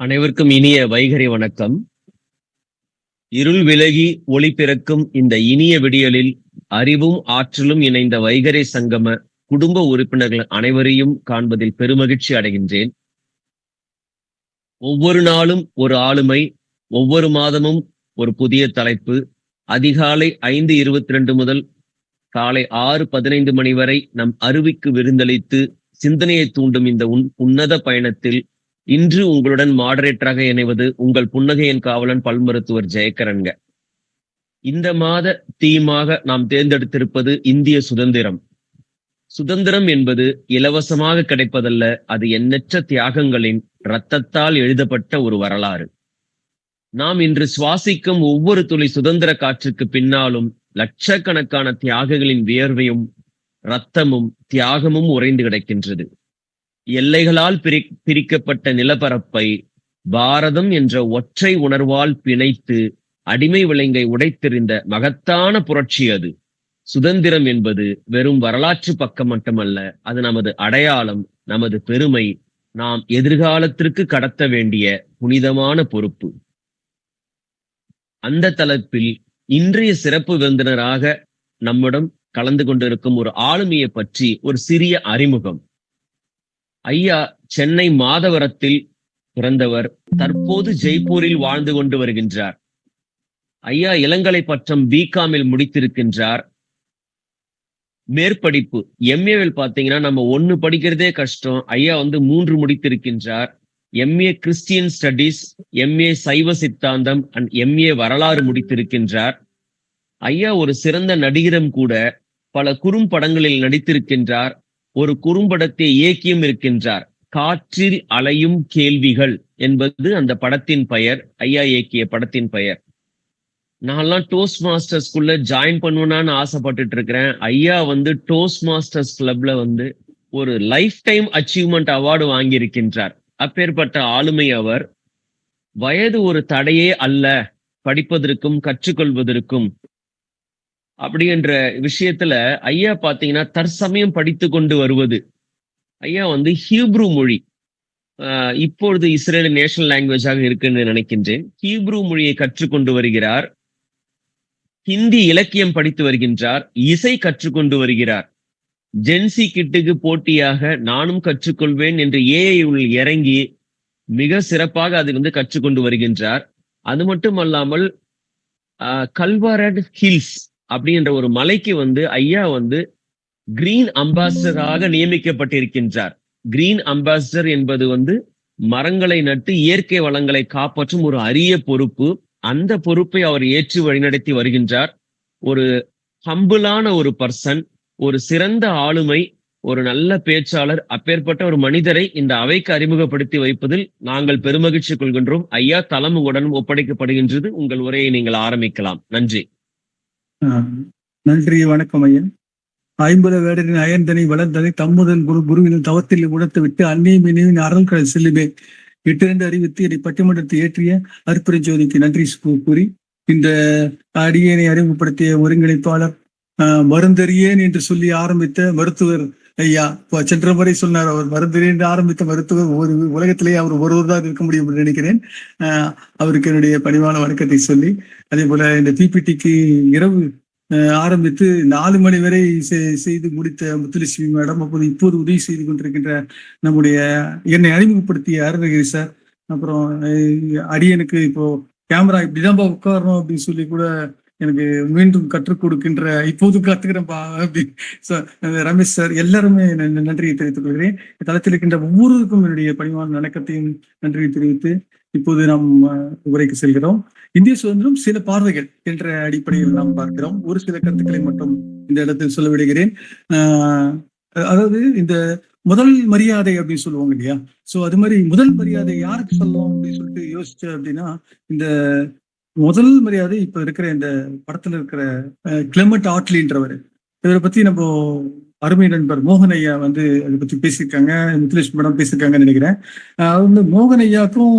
அனைவருக்கும் இனிய வைகறை வணக்கம். இருள் விலகி ஒளி பிறக்கும் இந்த இனிய விடியலில் அறிவும் ஆற்றலும் இணைந்த வைகறை சங்கம குடும்ப உறுப்பினர்கள் அனைவரையும் காண்பதில் பெருமகிழ்ச்சி அடைகின்றேன். ஒவ்வொரு நாளும் ஒரு ஆளுமை, ஒவ்வொரு மாதமும் ஒரு புதிய தலைப்பு. அதிகாலை 5:22 முதல் காலை 6:15 மணி வரை நம் அறிவுக்கு விருந்தளித்து சிந்தனையை தூண்டும் இந்த உன்னத பயணத்தில் இன்று உங்களுடன் மாடரேட்டராக இணைவது உங்கள் புன்னகையின் காவலன் பல் மருத்துவர் ஜெயக்கரன்க. இந்த மாத தீமாக நாம் தேர்ந்தெடுத்திருப்பது இந்திய சுதந்திரம். சுதந்திரம் என்பது இலவசமாக கிடைப்பதல்ல, அது எண்ணற்ற தியாகங்களின் இரத்தத்தால் எழுதப்பட்ட ஒரு வரலாறு. நாம் இன்று சுவாசிக்கும் ஒவ்வொரு துளி சுதந்திர காற்றுக்கு பின்னாலும் லட்சக்கணக்கான தியாகங்களின் வியர்வையும் இரத்தமும் தியாகமும் உறைந்து கிடக்கின்றது. எல்லைகளால் பிரிக்கப்பட்ட நிலப்பரப்பை பாரதம் என்ற ஒற்றை உணர்வால் பிணைத்து அடிமை விலங்கை உடைத்தெறிந்த மகத்தான புரட்சி அது. சுதந்திரம் என்பது வெறும் வரலாற்று பக்கம் மட்டுமல்ல, அது நமது அடையாளம், நமது பெருமை, நாம் எதிர்காலத்திற்கு கடத்த வேண்டிய புனிதமான பொறுப்பு. அந்த தலைப்பில் இன்றைய சிறப்பு விருந்தினராக நம்மிடம் கலந்து கொண்டிருக்கும் ஒரு ஆளுமையை பற்றி ஒரு சிறிய அறிமுகம். ஐயா சென்னை மாதவரத்தில் பிறந்தவர். தற்போது ஜெய்ப்பூரில் வாழ்ந்து கொண்டு வருகின்றார். ஐயா இளங்கலை பட்டம் பிகாமில் முடித்திருக்கின்றார். மேற்படிப்பு எம்ஏவில் பாத்தீங்கன்னா நம்ம 1 படிக்கிறதே கஷ்டம். ஐயா 3 முடித்திருக்கின்றார். எம்ஏ கிறிஸ்டியன் ஸ்டடீஸ், எம்ஏ சைவ சித்தாந்தம் அண்ட் எம்ஏ வரலாறு முடித்திருக்கின்றார். ஐயா ஒரு சிறந்த நடிகரும் கூட. பல குறும்படங்களில் நடித்திருக்கின்றார். ஒரு குறும்படத்தை இயக்கியும் இருக்கின்றார். காற்றில் அலையும் கேள்விகள் என்பது அந்த படத்தின் பெயர், ஐயா இயக்கிய படத்தின் பெயர். நான்லாம் டோஸ்ட் மாஸ்டர்ஸ்குள்ள ஜாயின் பண்ணுவேனான்னு ஆசைப்பட்டுட்டு இருக்கிறேன். ஐயா டோஸ்ட் மாஸ்டர்ஸ் கிளப்ல ஒரு லைஃப் டைம் அச்சீவ்மெண்ட் அவார்டு வாங்கியிருக்கின்றார். அப்பேற்பட்ட ஆளுமை அவர். வயது ஒரு தடையே அல்ல படிப்பதற்கும் கற்றுக்கொள்வதற்கும் அப்படின்ற விஷயத்துல ஐயா பாத்தீங்கன்னா தற்சமயம் படித்து கொண்டு வருவது. ஐயா ஹீப்ரு மொழி இப்பொழுது இஸ்ரேல் நேஷனல் லாங்குவேஜாக இருக்குன்னு நினைக்கின்றேன். ஹீப்ரு மொழியை கற்றுக்கொண்டு வருகிறார். ஹிந்தி இலக்கியம் படித்து வருகின்றார். இசை கற்றுக்கொண்டு வருகிறார். ஜென்சி கிட்டுக்கு போட்டியாக நானும் கற்றுக்கொள்வேன் என்று ஏஐ உள் இறங்கி மிக சிறப்பாக அது கற்றுக்கொண்டு வருகின்றார். அது மட்டும் அல்லாமல் கல்வாரட் ஹில்ஸ் அப்படின்ற ஒரு மலைக்கு ஐயா கிரீன் அம்பாசிடராக நியமிக்கப்பட்டிருக்கின்றார். கிரீன் அம்பாசிடர் என்பது மரங்களை நட்டு இயற்கை வளங்களை காப்பாற்றும் ஒரு அரிய பொறுப்பு. அந்த பொறுப்பை அவர் ஏற்று வழிநடத்தி வருகின்றார். ஒரு ஹம்பிளான ஒரு பர்சன், ஒரு சிறந்த ஆளுமை, ஒரு நல்ல பேச்சாளர். அப்பேற்பட்ட ஒரு மனிதரை இந்த அவைக்கு அறிமுகப்படுத்தி வைப்பதில் நாங்கள் பெருமகிழ்ச்சி கொள்கின்றோம். ஐயா தலம் உடன் ஒப்படைக்கப்படுகின்றது. உங்கள் உரையை நீங்கள் ஆரம்பிக்கலாம். நன்றி. நன்றி, வணக்கம் ஐயா. 50 வேடரின் அயர்ந்தனை வளர்ந்தனை தம்முதல் குருவின் தவத்தில் உணர்த்து விட்டு அன்னையும் இணைவின் அருள்கடல் செல்லுமே 8 அறிவித்து என்னை பட்டிமன்றத்தை ஏற்றிய அற்புதஜோதிக்கு நன்றி கூறி இந்த அடியனை அறிமுகப்படுத்திய ஒருங்கிணைப்பாளர் மருந்தறியேன் என்று சொல்லி ஆரம்பித்த மருத்துவர் ஐயா சென்ற முறை சொன்னார். அவர் மருந்தறியேன் என்று ஆரம்பித்த மருத்துவர் உலகத்திலேயே அவர் ஒருவர் தான் இருக்க முடியும் என்று நினைக்கிறேன். அவருக்கு என்னுடைய பணிவான வணக்கத்தை சொல்லி, அதே போல இந்த பிபிடிக்கு இரவு ஆரம்பித்து 4 மணி வரை செய்து முடித்த முத்துலட்சுமி மேடம், இப்போது உதவி செய்து கொண்டிருக்கின்ற நம்முடைய என்னை அறிமுகப்படுத்திய அருணகிரி சார், அப்புறம் அடியனுக்கு இப்போ கேமரா இப்படிதான் உட்காரணும் அப்படின்னு சொல்லி கூட எனக்கு மீண்டும் கற்றுக் கொடுக்கின்ற, இப்போதும் கத்துக்கிறேன்ப்பா அப்படி ரமேஷ் சார், எல்லாருமே நன்றியை தெரிவித்துக் கொள்கிறேன். தளத்தில் இருக்கின்ற ஒவ்வொருவருக்கும் என்னுடைய பணிவான வணக்கத்தையும் நன்றியை தெரிவித்து இப்போது நாம் உரைக்கு செல்கிறோம். இந்திய சுதந்திரம் சில பார்வைகள் என்ற அடிப்படையில் நாம் பார்க்கிறோம். ஒரு சில கருத்துக்களை மட்டும் இந்த இடத்தில் சொல்ல விடுகிறேன். அதாவது இந்த முதல் மரியாதை அப்படின்னு சொல்லுவாங்க இல்லையா? சோ அது மாதிரி முதல் மரியாதை யாருக்கு சொல்லலாம் அப்படின்னு சொல்லிட்டு யோசிச்ச அப்படின்னா, இந்த முதல் மரியாதை இப்ப இருக்கிற இந்த படத்துல இருக்கிற கிளெமெண்ட் ஆட்லின்றவர், இவரை பத்தி நம்ம அருமை நண்பர் மோகன் ஐயா அதை பத்தி பேசியிருக்காங்க, முத்துலட்சுமி மேடம் பேசியிருக்காங்கன்னு நினைக்கிறேன். மோகன் ஐயாக்கும்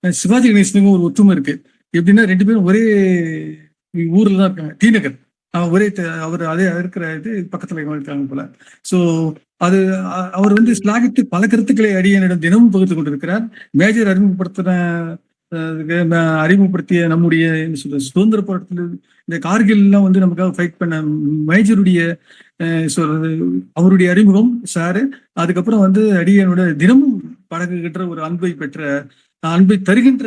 சிவாஜி கணேசனுக்கும் ஒரு ஒற்றுமை இருக்கு. எப்படின்னா 2 பேரும் ஒரே ஊர்ல தான் இருக்காங்க, டி நகர். ஒரே அவர் அதே இருக்கிற இது பக்கத்துல இருக்காங்க போல. சோ அது அவர் வந்து ஸ்லாகித்து பல கருத்துக்களை அடியனிடம் தினமும் பகிர்ந்து கொண்டிருக்கிறார். மேஜர் அறிமுகப்படுத்திய நம்முடைய என்ன சொல்றது சுதந்திர போராட்டத்தில் இந்த கார்கில் எல்லாம் வந்து நமக்காக ஃபைட் பண்ண மேஜருடைய சொல்றது அவருடைய அறிமுகம் சாரு. அதுக்கப்புறம் வந்து அடியனோட தினமும் பழகுகின்ற ஒரு அன்பை தருகின்ற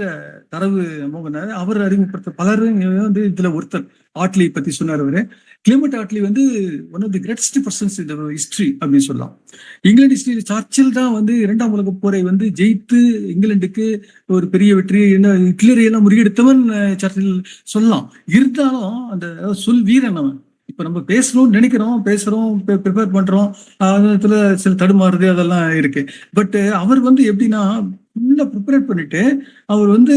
தரவு மோகனார். அவர் அறிமுகப்படுத்த பலரும் வந்து இதுல ஒருத்தர். ஆட்லி பத்தி சொன்னார் அவரு. கிளிமெண்ட் ஆட்லி வந்து one of the greatest persons இந்த ஹிஸ்டரி அப்படின்னு சொல்லலாம். இங்கிலாந்து ஹிஸ்டரி சர்ச்சில் தான் வந்து 2ஆம் உலக போரை வந்து ஜெயித்து இங்கிலாந்துக்கு ஒரு பெரிய வெற்றி, ஹிட்லரை எல்லாம் முறியெடுத்தவன் சர்ச்சில் சொல்லலாம். இருந்தாலும் அந்த சொல் வீரன் அவன். இப்ப நம்ம பேசணும்னு நினைக்கிறோம், பேசுறோம், ப்ரிப்பேர் பண்றோம், அதுல சில தடுமாறுது அதெல்லாம் இருக்கு. பட் அவர் வந்து எப்படின்னா ஃபுல்லா ப்ரிப்பேர் பண்ணிட்டு அவர் வந்து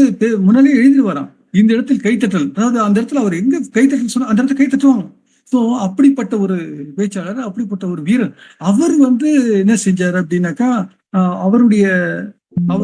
முன்னாடியே எழுதி வரான். இந்த இடத்தில் கைத்தட்டல், அதாவது அந்த இடத்துல அவர் எங்க கைத்தட்டல் சொன்னா அந்த இடத்துல கைத்தட்டுவாங்க. ஸோ அப்படிப்பட்ட ஒரு பேச்சாளர், அப்படிப்பட்ட ஒரு வீரர். அவர் வந்து என்ன செஞ்சாரு அப்படின்னாக்கா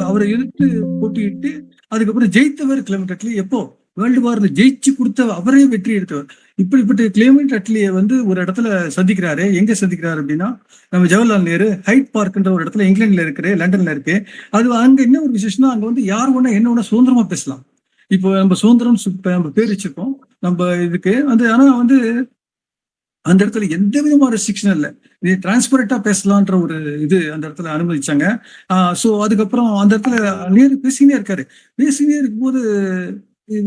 அவரை எதிர்த்து போட்டியிட்டு அதுக்கப்புறம் ஜெயித்தவர் கிளெமெண்ட் அட்லி. எப்போ வேர்ல்டு வார்ல ஜெயிச்சு கொடுத்த அவரே வெற்றி எடுத்தவர். இப்படிப்பட்ட கிளெமெண்ட் அட்லியை வந்து ஒரு இடத்துல சந்திக்கிறாரு. எங்க சந்திக்கிறாரு அப்படின்னா நம்ம ஜவஹர்லால் நேரு ஹைட் பார்க்ன்ற ஒரு இடத்துல இங்கிலாந்துல இருக்கு, லண்டன்ல இருக்கு. அது அங்க என்ன ஒரு விசேஷம்னா அங்க வந்து யார் ஒண்ணா என்ன ஒண்ணா சுதந்திரமா பேசலாம். இப்போ நம்ம சுதந்திரம் நம்ம பேர் வச்சிருக்கோம் நம்ம இதுக்கு வந்து. ஆனா வந்து அந்த இடத்துல எந்த விதமான ரெஸ்ட்ரிக்ஷன் இல்லை, இது டிரான்ஸ்பரண்டா பேசலான்ற ஒரு இது அந்த இடத்துல அனுமதிச்சாங்க. சோ அதுக்கப்புறம் அந்த இடத்துல நேரு பேசினே இருக்கும்போது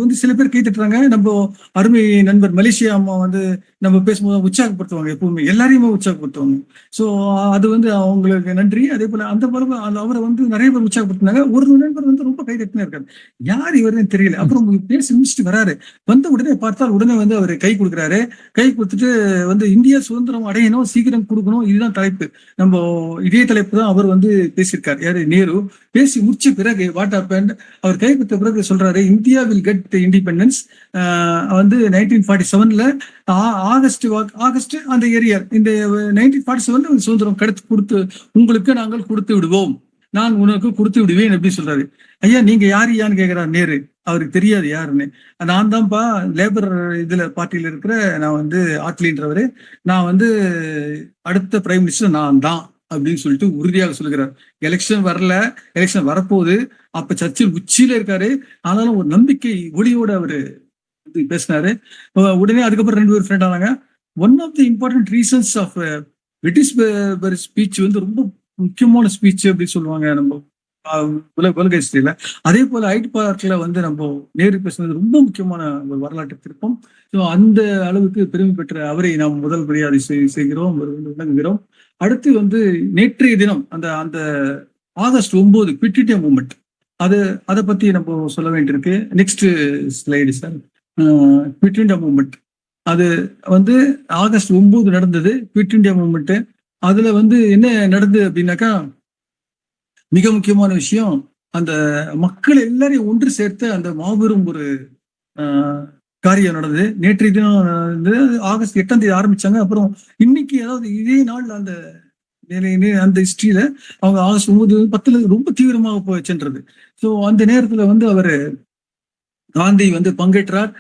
வந்து சில பேர் கை தட்டுறாங்க. நம்ம அருமை நண்பர் மலேசியா அம்மா வந்து நம்ம பேசும்போது உற்சாகப்படுத்துவாங்க, எப்பவுமே எல்லாரையுமே உற்சாகப்படுத்துவாங்க. ஸோ அது வந்து அவங்களுக்கு நன்றி. அதே போல அந்த போல அவரை வந்து நிறைய பேர் உற்சாகப்படுத்தினாங்க. ஒரு நண்பர் வந்து ரொம்ப கை தட்டினே இருக்காரு, யார் இவருன்னு தெரியல. அப்புறம் பேசி முடிச்சுட்டு வராரு, வந்த உடனே பார்த்தால் உடனே வந்து அவர் கை கொடுக்குறாரு. கை கொடுத்துட்டு வந்து இந்தியா சுதந்திரம் அடையணும், சீக்கிரம் கொடுக்கணும், இதுதான் தலைப்பு. நம்ம இதே தலைப்பு தான் அவர் வந்து பேசியிருக்காரு. யாரு நேரு பேசி முடிச்ச பிறகு வாட் ஹேப்பன்ட், அவர் கை கொடுத்த பிறகு சொல்றாரு இந்தியா வில் கெட் இண்டிபெண்டன்ஸ் வந்து 1947ல ஆகஸ்ட் அந்த ஏரியா இந்த 1947 சுதந்திரம் கொடுத்து உங்களுக்கு நாங்கள் கொடுத்து விடுவோம், நான் உனக்கு கொடுத்து விடுவேன் அப்படின்னு சொல்றாரு. ஐயா நீங்க யாருன்னு கேக்குறாரு நேரு. அவருக்கு தெரியாது யாருன்னு. நான் தான்ப்பா லேபர் இதுல பார்ட்டியில இருக்கிற நான் வந்து ஆட்லின்றவரு, நான் வந்து அடுத்த பிரைம் மினிஸ்டர் நான் தான் அப்படின்னு சொல்லிட்டு உறுதியாக சொல்லுகிறார். எலெக்ஷன் வரப்போகுது. அப்ப சர்ச்சில் உச்சியில இருக்காரு. ஆனாலும் ஒரு நம்பிக்கை ஒளியோட அவரு பேசினாரு. உடனே அதுக்கப்புறம் 2 பேர் ஃப்ரெண்ட் ஆனாங்க. One of the important reasons of British speech வந்து ரொம்ப முக்கியமான ஸ்பீச் அப்படின்னு சொல்லுவாங்க நம்ம உலக ஹிஸ்டரியில. அதே போல ஹைட் பார்க்ல வந்து நம்ம நேரு பேசுனது ரொம்ப முக்கியமான ஒரு வரலாற்று திருப்பம். ஸோ அந்த அளவுக்கு பெருமை பெற்ற அவரை நாம் முதல் மரியாதை செய்கிறோம், விளங்குகிறோம். அடுத்து வந்து நேற்றைய தினம் அந்த ஆகஸ்ட் 9 குவிட் இந்தியா மூவ்மெண்ட், அதை பத்தி நம்ம சொல்ல வேண்டியிருக்கு. Next slide sir. Quit India movement அது வந்து ஆகஸ்ட் 9 நடந்தது குவிட் இந்தியா மூவ்மெண்ட். அதுல வந்து என்ன நடந்தது அப்படின்னாக்கா மிக முக்கியமான விஷயம், அந்த மக்கள் எல்லாரையும் ஒன்று சேர்த்த அந்த மாபெரும் ஒரு காரியம் நடந்தது. நேற்றைய தினம் ஆகஸ்ட் 8ஆம் தேதி ஆரம்பிச்சாங்க. அப்புறம் இன்னைக்கு அதாவது இதே நாள் அந்த ஹிஸ்டரியில அவங்க ஆகஸ்ட் 9, 10 ரொம்ப தீவிரமாக போய் சென்றது. ஸோ அந்த நேரத்துல வந்து அவரு காந்தி வந்து பங்கேற்றார்.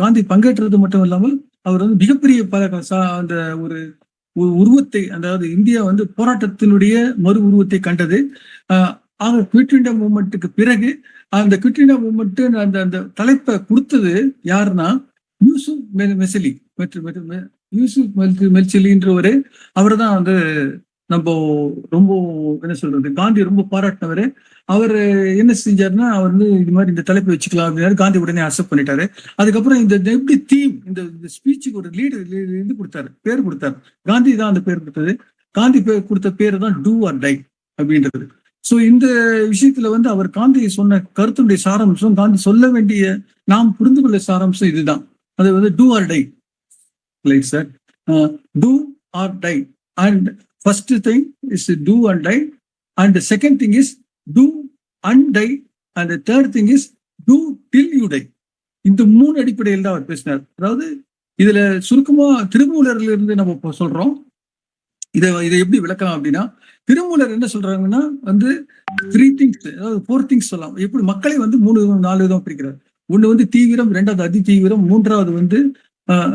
காந்தி பங்கேற்றது மட்டும் இல்லாமல் அவர் வந்து மிகப்பெரிய அந்த ஒரு உருவத்தை, அதாவது இந்தியா வந்து போராட்டத்தினுடைய மறு உருவத்தை கண்டது. ஆக குவிட் இந்தியா மூவ்மெண்ட்டுக்கு பிறகு அந்த குவிட் இந்தியா மூவ்மெண்ட் அந்த தலைப்பை கொடுத்தது யாருன்னா யூசுப் மெல்சிலின்றவரு. அவர் தான் வந்து நம்ம ரொம்ப என்ன சொல்றது காந்தி ரொம்ப பாராட்டினவரு. அவர் என்ன செஞ்சாருன்னா அவர் வந்து இது மாதிரி இந்த தலைப்பை வச்சுக்கலாம் அப்படின்னாரு. காந்தி உடனே அக்செப்ட் பண்ணிட்டாரு. அதுக்கப்புறம் இந்த எப்படி தீம் இந்த ஸ்பீச்சுக்கு ஒரு இது கொடுத்தாரு, பேர் கொடுத்தாரு. காந்தி தான் அந்த பேர் கொடுத்தது. காந்தி பேர் கொடுத்த பேரு தான் டூ ஆர் டை அப்படின்றது. சோ இந்த விஷயத்துல வந்து அவர் காந்தி சொன்ன கருத்துடைய சாராம்சம், காந்தி சொல்ல வேண்டிய நாம் புரிந்து கொள்ள சாராம்சம் இதுதான். அது வந்து do or die sir. Do or die and first thing is do and die and second thing is do and die and the third thing is do till you die. இந்த 3 அடிப்படையில் தான் அவர் பேசினார். அதாவது இதுல சுருக்கமா திருமூலர்ல இருந்து நம்ம சொல்றோம். இதை எப்படி விளக்கலாம் அப்படின்னா திருமூலர் என்ன சொல்றாங்கன்னா வந்து 3 things, அதாவது 4 things சொல்லலாம். எப்படி மக்களை வந்து 3-4 விதம் பிரிக்கிறார். ஒண்ணு வந்து தீவிரம், 2வது அதி தீவிரம், 3வது வந்து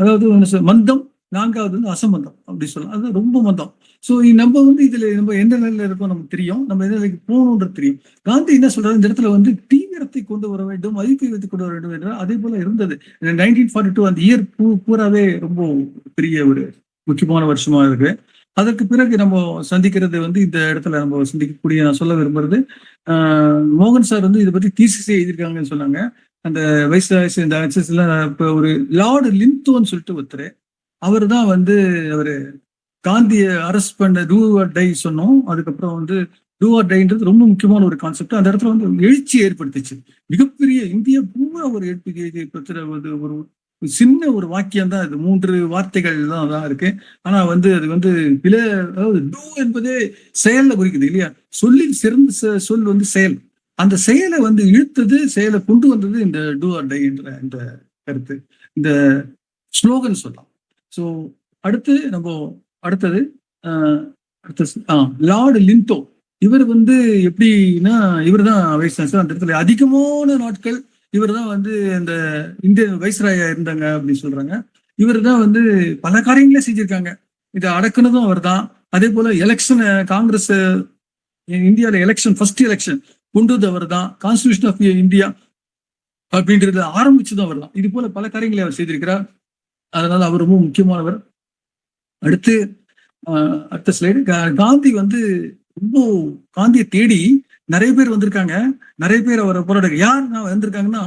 அதாவது மந்தம், 4வது வந்து அசம்பந்தம் அப்படி சொல்லலாம். அது ரொம்ப மந்தம். ஸோ நம்ம வந்து இதுல நம்ம எந்த நிலையில இருக்கோம் நமக்கு தெரியும், நம்ம எந்த நிலைக்கு போகணுன்றது தெரியும். காந்தி என்ன சொல்றாரு இந்த இடத்துல வந்து தீவிரத்தை கொண்டு வர வேண்டும், ஐக்கியத்தை கொண்டு வர வேண்டும் என்றால் அதே போல இருந்தது. 1942 அந்த இயர் பூராவே ரொம்ப பெரிய ஒரு முக்கியமான வருஷமா இருக்கு. அதற்கு பிறகு நம்ம சந்திக்கிறது வந்து இந்த இடத்துல நம்ம சந்திக்கக்கூடிய நான் சொல்ல விரும்புறது, மோகன் சார் வந்து இதை பத்தி தீசிஸே எழுதியிருக்காங்கன்னு சொன்னாங்க. அந்த வைஸ் இந்த இப்ப ஒரு லார்டு லிம்தோன்னு சொல்லிட்டு ஒருத்தர், அவர் தான் வந்து அவரு காந்தியை அரெஸ்ட் பண்ண டூ ஆர் டை சொன்னோம். அதுக்கப்புறம் வந்து டூ ஆர் டைன்றது ரொம்ப முக்கியமான ஒரு கான்செப்ட். அந்த இடத்துல வந்து எழுச்சி ஏற்படுத்திச்சு. மிகப்பெரிய இந்தியா பூரா ஒரு எழுச்சி ஏற்படுத்துற ஒரு சின்ன ஒரு வாக்கியம் தான் இது. 3 வார்த்தைகள் தான் இருக்கு. ஆனா வந்து அது வந்து அதாவது டூ என்பதே செயல்ல குறிக்குது இல்லையா? சொல்லில் சிறந்த சொல் வந்து செயல். அந்த செயலை வந்து இழுத்தது, செயலை கொண்டு வந்தது இந்த டூ ஆர் டை என்ற இந்த கருத்து, இந்த ஸ்லோகன் சொல்லலாம். ஸோ அடுத்தது லார்டு லிந்தோ. இவர் வந்து எப்படின்னா, இவர் தான் வைஸ் சான்சலர். அந்த இடத்துல அதிகமான நாட்கள் இவர் தான் வந்து இந்த இந்திய வைஸ்ராயா இருந்தாங்க அப்படின்னு சொல்றாங்க. இவர் தான் வந்து பல காரியங்களே செஞ்சிருக்காங்க. இதை அடக்குனதும் அவர் தான். அதே போல எலெக்ஷன், காங்கிரஸ் இந்தியாவில எலெக்ஷன், ஃபர்ஸ்ட் எலெக்ஷன் கொண்டு வந்து அவர் தான். கான்ஸ்டிடியூஷன் ஆஃப் இந்தியா அப்படின்றத ஆரம்பிச்சதும் அவர் தான். இது போல பல காரியங்களை அவர் செய்திருக்கிறார். அதனால அவர் ரொம்ப முக்கியமானவர். அடுத்த ஸ்லைடு. காந்தி வந்து ரொம்ப காந்தியை தேடி நிறைய பேர் வந்திருக்காங்க. நிறைய பேர் அவரை போராடுறாங்க. யார் வந்திருக்காங்கன்னா,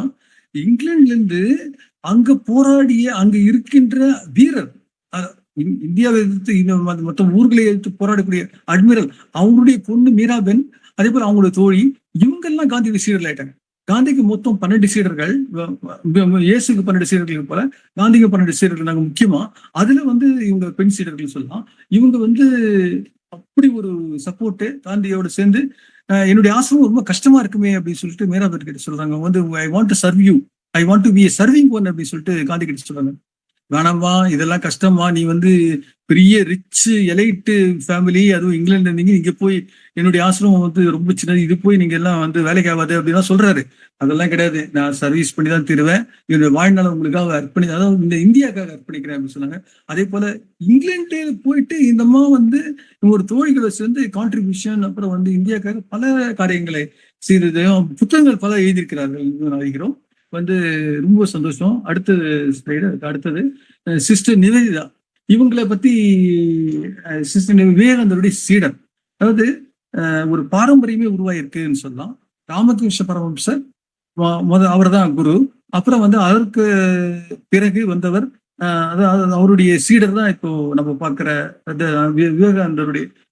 இங்கிலாந்துல இருந்து அங்க போராடிய அங்க இருக்கின்ற வீரர், இந்தியாவை எதிர்த்து மொத்த ஊர்களை எதிர்த்து போராடக்கூடிய அட்மிரல், அவங்களுடைய பொண்ணு மீராபென், அதே போல அவங்களுடைய தோழி, இவங்கெல்லாம் காந்தியுடைய சீடர்கள் ஆயிட்டாங்க. காந்திக்கு மொத்தம் 12 சீடர்கள், இயேசுக்கு 12 சீடர்கள் போல காந்திக்கு 12 சீடர்கள் நாங்க முக்கியமா. அதுல வந்து இவங்க பெண் சீடர்கள் சொல்லலாம். இவங்க வந்து அப்படி ஒரு சப்போர்ட் காந்தியோட சேர்ந்து, என்னுடைய ஆசிரமம் ரொம்ப கஷ்டமா இருக்குமே அப்படின்னு சொல்லிட்டு மீராபென் கிட்ட சொல்றாங்க. வந்து I want to serve you, I want to be a serving one அப்படின்னு சொல்லிட்டு காந்தி கிட்ட சொல்றாங்க. வேணாமா, இதெல்லாம் கஷ்டமா, நீ வந்து பெரிய ரிச் எலைட்டு ஃபேமிலி, அதுவும் இங்கிலாந்து இருந்தீங்க, இங்க போய் என்னுடைய ஆசிரமம் வந்து ரொம்ப சின்னது, இது போய் நீங்க எல்லாம் வந்து வேலைக்கு ஆகாது அப்படின்னா சொல்றாரு. அதெல்லாம் கிடையாது, நான் சர்வீஸ் பண்ணி தான் தருவேன், என்னுடைய வாழ்நாள் உங்களுக்காக அதாவது இந்த இந்தியாவுக்காக அர்ப்பணிக்கிறேன் அப்படின்னு சொன்னாங்க. அதே போல இங்கிலாந்து போயிட்டு இந்தமா வந்து ஒரு தோழிகளை சேர்ந்து கான்ட்ரிபியூஷன், அப்புறம் வந்து இந்தியாவுக்காக பல காரியங்களை செய்ததையும் புத்தகங்கள் பல எழுதியிருக்கிறார்கள் நினைக்கிறோம். வந்து ரொம்ப சந்தோஷம். அடுத்தது சிஸ்டர் நிவேதிதா. இவங்களை பத்தி, சிஸ்டர் விவேகானந்தருடைய சீடர். அதாவது ஒரு பாரம்பரியமே உருவாயிருக்குன்னு சொல்லலாம். ராமகிருஷ்ண பரமஹம்சர் அவர் தான் குரு. அப்புறம் வந்து அதற்கு பிறகு வந்தவர், அதாவது அவருடைய சீடர் தான் இப்போ நம்ம பார்க்கிற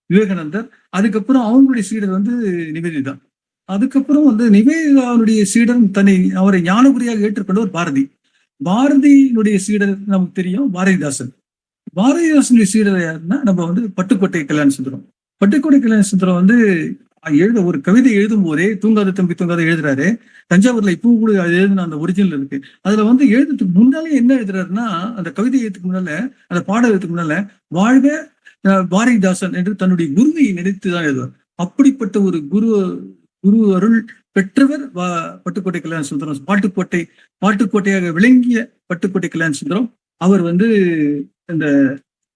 விவேகானந்தர். அதுக்கப்புறம் அவங்களுடைய சீடர் வந்து நிவேதிதா. அதுக்கப்புறம் வந்து நிவேதிதாவுடைய சீடர் அவரை ஞானகுரியாக ஏற்றுக்கொண்டவர் பாரதி. பாரதியினுடைய சீடர் நமக்கு தெரியும், பாரதிதாசன். பாரதிதாசனுடைய சீடர் யாருன்னா நம்ம வந்து பட்டுக்கோட்டை கல்யாண சுந்தரம். பட்டுக்கோட்டை கல்யாண சுந்தரம் வந்து ஒரு கவிதை எழுதும் போதே, தூங்காத தம்பி தூங்காத எழுதுறாரு. தஞ்சாவூர்ல இப்போ கூட எழுதுன அந்த ஒரிஜினல் இருக்கு. அதுல வந்து எழுதுறதுக்கு முன்னாலே என்ன எழுதுறாருன்னா, அந்த கவிதை எழுத்துக்கு முன்னால, அந்த பாடல் எழுத்துக்கு முன்னால, வாழ்க பாரதிதாசன் என்று தன்னுடைய குருவை நினைத்துதான் எழுதுவார். அப்படிப்பட்ட ஒரு குரு அருள் பெற்றவர் பட்டுக்கோட்டை கல்யாண சுந்தரம். பாட்டுக்கோட்டையாக விளங்கிய பட்டுக்கோட்டை கல்யாண சுந்தரம். அவர் வந்து இந்த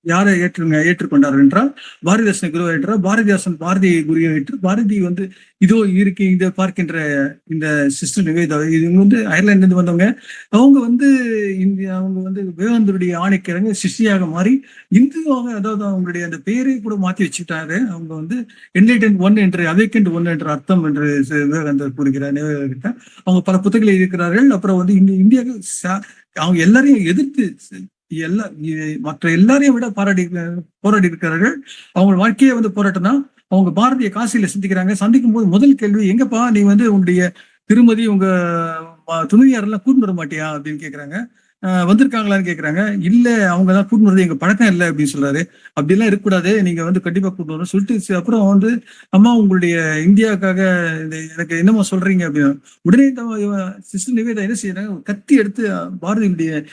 யாரை ஏற்றுக்கொண்டார் என்றால் பாரதிதாசனை குருவாக ஏற்றார். பாரதிதாசன் பாரதியை குருவாக ஏற்று, பாரதி வந்து இதோ இருக்கு இதை பார்க்கின்ற இந்த சிஸ்டர் நிவேதா, இவங்க வந்து அயர்லாந்துல இருந்து வந்தவங்க. அவங்க வந்து விவேகானந்தருடைய ஆணைக்கிறங்க சிஷ்டியாக மாறி இந்துவாக, அதாவது அவங்களுடைய அந்த பெயரை கூட மாற்றி வச்சுட்டாரு. அவங்க வந்து என்லைட்டன் ஒன் என்று, அவேக்கண்ட் ஒன் என்ற அர்த்தம் என்று விவேகானந்தர் கூறுகிறார். நிவேதிட்ட அவங்க பல புத்தகங்களை இருக்கிறார்கள். அப்புறம் வந்து இந்தியாவுக்கு அவங்க எல்லாரையும் எதிர்த்து மற்ற எல்லாரையும் விட போராடி இருக்கிறார்கள். அவங்க வாழ்க்கையே வந்து போராட்டம்னா. அவங்க பாரதிய காசியில சந்திக்கும் போது முதல் கேள்வி, எங்கப்பா நீ வந்து உங்களுடைய திருமதி உங்க துணைவியார் எல்லாம் கூட்டு வர மாட்டியா அப்படின்னு கேக்குறாங்க. வந்திருக்காங்களான்னு கேக்குறாங்க. இல்ல, அவங்க தான் கூட்டு வரது எங்க பழக்கம் இல்லை அப்படின்னு சொல்றாரு. அப்படி எல்லாம் இருக்கக்கூடாது, நீங்க வந்து கண்டிப்பா கூட்டு வரணும் சொல்லிட்டு, அப்புறம் வந்து அம்மா உங்களுடைய இந்தியாவுக்காக எனக்கு என்னமா சொல்றீங்க அப்படின்னு உடனே சிஸ்டர் நிவேதா என்ன செய்யறாங்க, கத்தி எடுத்து பாரதியுடைய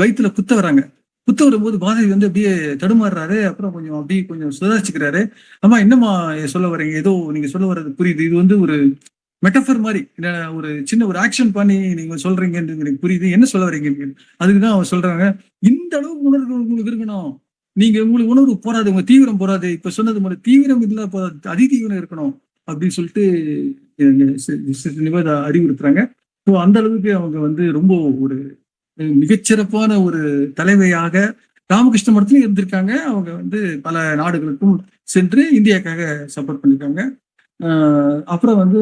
வயிற்றுல குத்த வராங்க. குத்த வரும்போது பாரதி வந்து அப்படியே தடுமாறுறாரு. அப்புறம் கொஞ்சம் சுதாரிச்சுக்கிறாரு. அம்மா என்னம்மா சொல்ல வரீங்க, ஏதோ நீங்க சொல்ல வர்றது புரியுது, இது வந்து ஒரு மெட்டஃபர் மாதிரி ஒரு சின்ன ஒரு ஆக்ஷன் பண்ணி நீங்க சொல்றீங்கன்றது எனக்கு புரியுது. என்ன சொல்ல வரீங்க? அதுக்குதான் அவங்க சொல்றாங்க, இந்த அளவுக்கு உணர்வு உங்களுக்கு இருக்கணும். நீங்க உங்களுக்கு உணர்வு போறாது, உங்க தீவிரம் போறாது. இப்ப சொன்னது மாதிரி தீவிரம் இல்ல போறாது, அதி தீவிரம் இருக்கணும் அப்படின்னு சொல்லிட்டு நிவேதா அறிவுறுத்துறாங்க. ஸோ அந்த அளவுக்கு அவங்க வந்து ரொம்ப ஒரு மிகச்சிறப்பான ஒரு தலைவையாக ராமகிருஷ்ண மடத்திலும் இருந்திருக்காங்க. அவங்க வந்து பல நாடுகளுக்கும் சென்று இந்தியாக்காக சப்போர்ட் பண்ணிருக்காங்க. அப்புறம் வந்து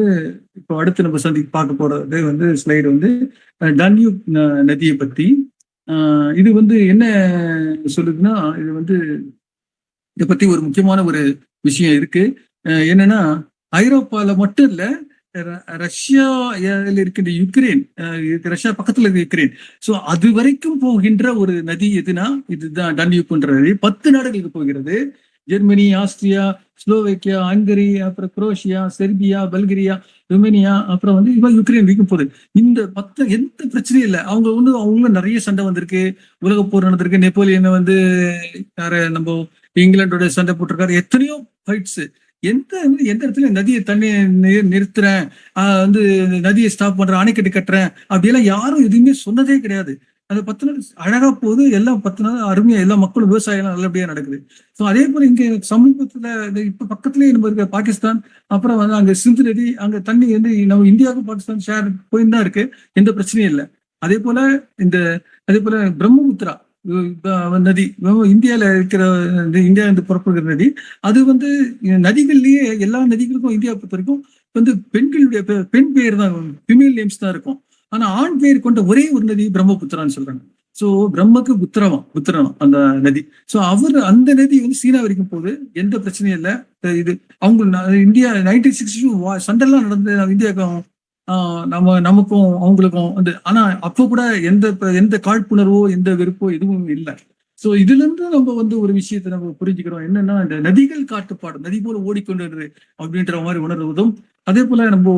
இப்போ அடுத்து நம்ம பார்க்க போறது வந்து ஸ்லைடு வந்து டன்யூப் நதியை பத்தி. இது வந்து என்ன சொல்லுதுன்னா, இது வந்து இதை பத்தி ஒரு முக்கியமான ஒரு விஷயம் இருக்கு. என்னன்னா, ஐரோப்பால மட்டும் இல்ல, ரஷ்யாவில் இருக்கின்ற யுக்ரைன், ரஷ்யா பக்கத்துல இருக்க யுக்ரைன், சோ அது வரைக்கும் போகின்ற ஒரு நதி எதுனா இதுதான் டன்யூப்ன்ற நதி. 10 நாடுகளுக்கு போகிறது. ஜெர்மனி, ஆஸ்திரியா, ஸ்லோவேக்கியா, ஹங்கரி, அப்புறம் குரோஷியா, செர்பியா, பல்கேரியா, ருமேனியா, அப்புறம் வந்து இவன் யுக்ரைன் வரைக்கும் போகுது. இந்த 10 எந்த பிரச்சனையும் இல்லை. அவங்களும் நிறைய சண்டை வந்திருக்கு, உலக போர் நடந்திருக்கு, நெப்போலியனை வந்து நம்ம இங்கிலாண்டோட சண்டை போட்டிருக்காரு, எத்தனையோ ஃபைட்ஸ். எந்த எந்த இடத்துல நதியை தண்ணி நிறுத்துறேன், வந்து நதியை ஸ்டாப் பண்றேன், அணைக்கட்டு கட்டுறேன் அப்படியெல்லாம் யாரும் எதுவுமே சொன்னதே கிடையாது. அந்த 10 நாள் அழகா போகுது, எல்லாம் 10 நாள் அருமையா எல்லா மக்களும் விவசாயம் நல்லபடியா நடக்குது. ஸோ அதே போல இங்க சமீபத்துல இப்ப பக்கத்துலயே நம்ம இருக்க பாகிஸ்தான், அப்புறம் வந்து அங்க சிந்து நதி, அங்க தண்ணி வந்து நம்ம இந்தியாவுக்கும் பாகிஸ்தான் ஷேர் போயின்னு தான் இருக்கு, எந்த பிரச்சனையும் இல்லை. அதே போல அதே போல பிரம்மபுத்திரா நதி இந்தியால இருக்கிற இந்தியா இருந்து புறப்படுகிற நதி. அது வந்து நதிகள்லயே எல்லா நதிகளுக்கும் இந்தியா பொறுத்த வரைக்கும் வந்து பெண்களுடைய பெண் பெயர் தான், ஃபிமேல் நேம்ஸ் தான் இருக்கும். ஆனா ஆண் பெயர் கொண்ட ஒரே ஒரு நதி பிரம்மபுத்திரான்னு சொல்றாங்க. சோ பிரம்மக்கு புத்திரனம் அந்த நதி. சோ அந்த நதி வந்து சீனா வரைக்கும் போகுது, எந்த பிரச்சனையும் இல்லை. இது அவங்க இந்தியா 1962 சண்டெல்லாம் நடந்து இந்தியாவுக்கும் நமக்கும் அவங்களுக்கும் வந்து, ஆனா அப்போ கூட எந்த காழ்ப்புணர்வோ எந்த வெறுப்போ எதுவும் இல்லை. சோ இதுல இருந்து நம்ம வந்து ஒரு விஷயத்தை நம்ம புரிஞ்சுக்கிறோம், என்னன்னா இந்த நதிகள் காட்டுப்பாடு, நதி போல ஓடிக்கொண்டு அப்படின்ற மாதிரி உணர்வதும். அதே போல நம்ம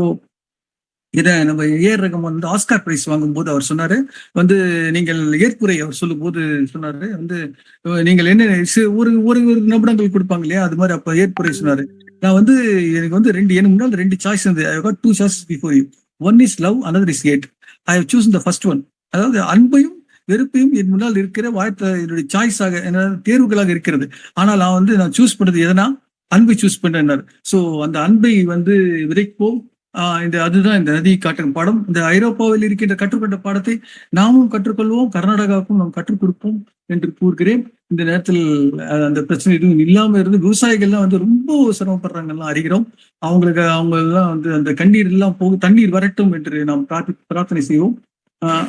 ஏஆர் ரஹ்மான் வந்து ஆஸ்கார் பிரைஸ் வாங்கும் போது அவர் சொன்னாரு வந்து, நீங்கள் ஏற்புரை அவர் சொல்லும் போது சொன்னாரு வந்து, நீங்கள் என்ன ஒரு ஒரு நிமிடங்கள் கொடுப்பாங்க இல்லையா, அது மாதிரி அப்ப ஏற்புரை சொன்னாரு. நான் வந்து எனக்கு வந்து எனக்கு முன்னாள் 2 சாய்ஸ் இருந்தது. I got 2 choices before you. One is love, another is hate. I have chosen the first one. அதாவது அன்பையும் வெறுப்பையும் என் முன்னால் இருக்கிற என்னுடைய சாய்ஸாக, தேர்வுகளாக இருக்கிறது. ஆனால் நான் சூஸ் பண்ணது எதனா, அன்பை சூஸ் பண்றேன். சோ அந்த அன்பை வந்து விதைப்போம். அதுதான் இந்த நதி காட்டும் பாடம். இந்த ஐரோப்பாவில் இருக்கின்ற கற்றுக்கொண்ட பாடத்தை நாமும் கற்றுக்கொள்வோம், கர்நாடகாவுக்கும் நாம் கற்றுக் கொடுப்போம் என்று கூறுகிறேன். இந்த நேரத்தில் அந்த பிரச்சனை எதுவும் இல்லாம இருந்து விவசாயிகள்லாம் வந்து ரொம்ப சிரமப்படுறாங்கலாம் அறிகிறோம். அவங்க எல்லாம் வந்து அந்த கண்ணீர் எல்லாம் தண்ணீர் வரட்டும் என்று நாம் பிரார்த்தனை செய்வோம்.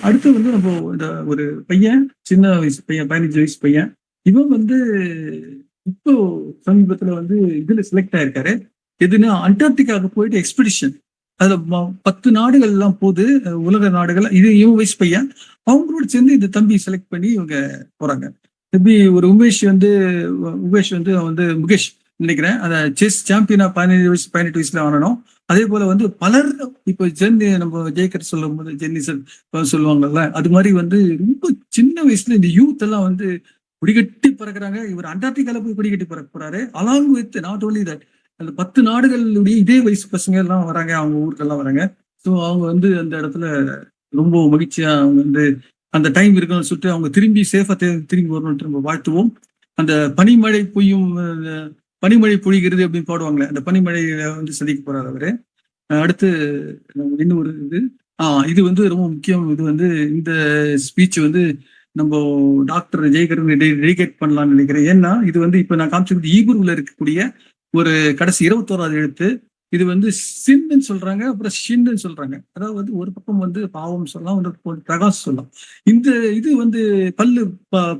அடுத்து வந்து நம்ம இந்த ஒரு பையன், சின்ன வயசு பையன், 15 வயசு பையன். இவன் வந்து இப்போ சமீபத்துல வந்து இதுல செலக்ட் ஆயிருக்காரு. எதுனா அண்டார்டிகாவுக்கு போயிட்டு எக்ஸ்பெடிஷன். அதுல 10 நாடுகள் எல்லாம் போகுது, உலக நாடுகள். இவன் வயசு பையன். அவங்களோட சேர்ந்து இந்த தம்பி செலக்ட் பண்ணி இவங்க போறாங்க. தம்பி ஒரு முகேஷ் வந்து முகேஷ் நினைக்கிறேன், அந்த செஸ் சாம்பியனா 18 வயசுல ஆனணும். அதே போல வந்து பலர் இப்போ நம்ம ஜெயக்கர் சொல்லும் போது ஜென்னிசன் சொல்லுவாங்கல்ல, அது மாதிரி வந்து ரொம்ப சின்ன வயசுல இந்த யூத் எல்லாம் வந்து குடிகட்டி பறக்குறாங்க. இவர் அண்டார்டிகால போய் குடிகட்டி பறக்க போறாரு. Along with not only that, அந்த 10 நாடுகளுடைய இதே வயசு பசங்க எல்லாம் வராங்க, அவங்க ஊருக்கெல்லாம் வராங்க. ஸோ அவங்க வந்து அந்த இடத்துல ரொம்ப மகிழ்ச்சியா அவங்க வந்து அந்த டைம் இருக்கணும்னு சொல்லிட்டு அவங்க திரும்பி சேஃபா திரும்பி வரணும்னு நம்ம வாழ்த்துவோம். அந்த பனிமழை பொழிகிறது அப்படின்னு பாடுவாங்களே, அந்த பனிமழையில வந்து சந்திக்க போறாரு அவரு. அடுத்து இன்னொரு இது வந்து ரொம்ப முக்கியம். இது வந்து இந்த ஸ்பீச் வந்து நம்ம டாக்டர் ஜெயகரன் டெடிகேட் பண்ணலாம்னு நினைக்கிறேன். ஏன்னா இது வந்து இப்ப நான் காமிச்சிருக்கிறது ஈபுர்ல இருக்கக்கூடிய ஒரு கடைசி 21வது எழுத்து. இது வந்து சின்னு சொல்றாங்க, அப்புறம் ஷின்னு சொல்றாங்க. அதாவது வந்து ஒரு பக்கம் வந்து பாவம் சொல்லலாம், ஒரு பிரகாஷ் சொல்லலாம். இது வந்து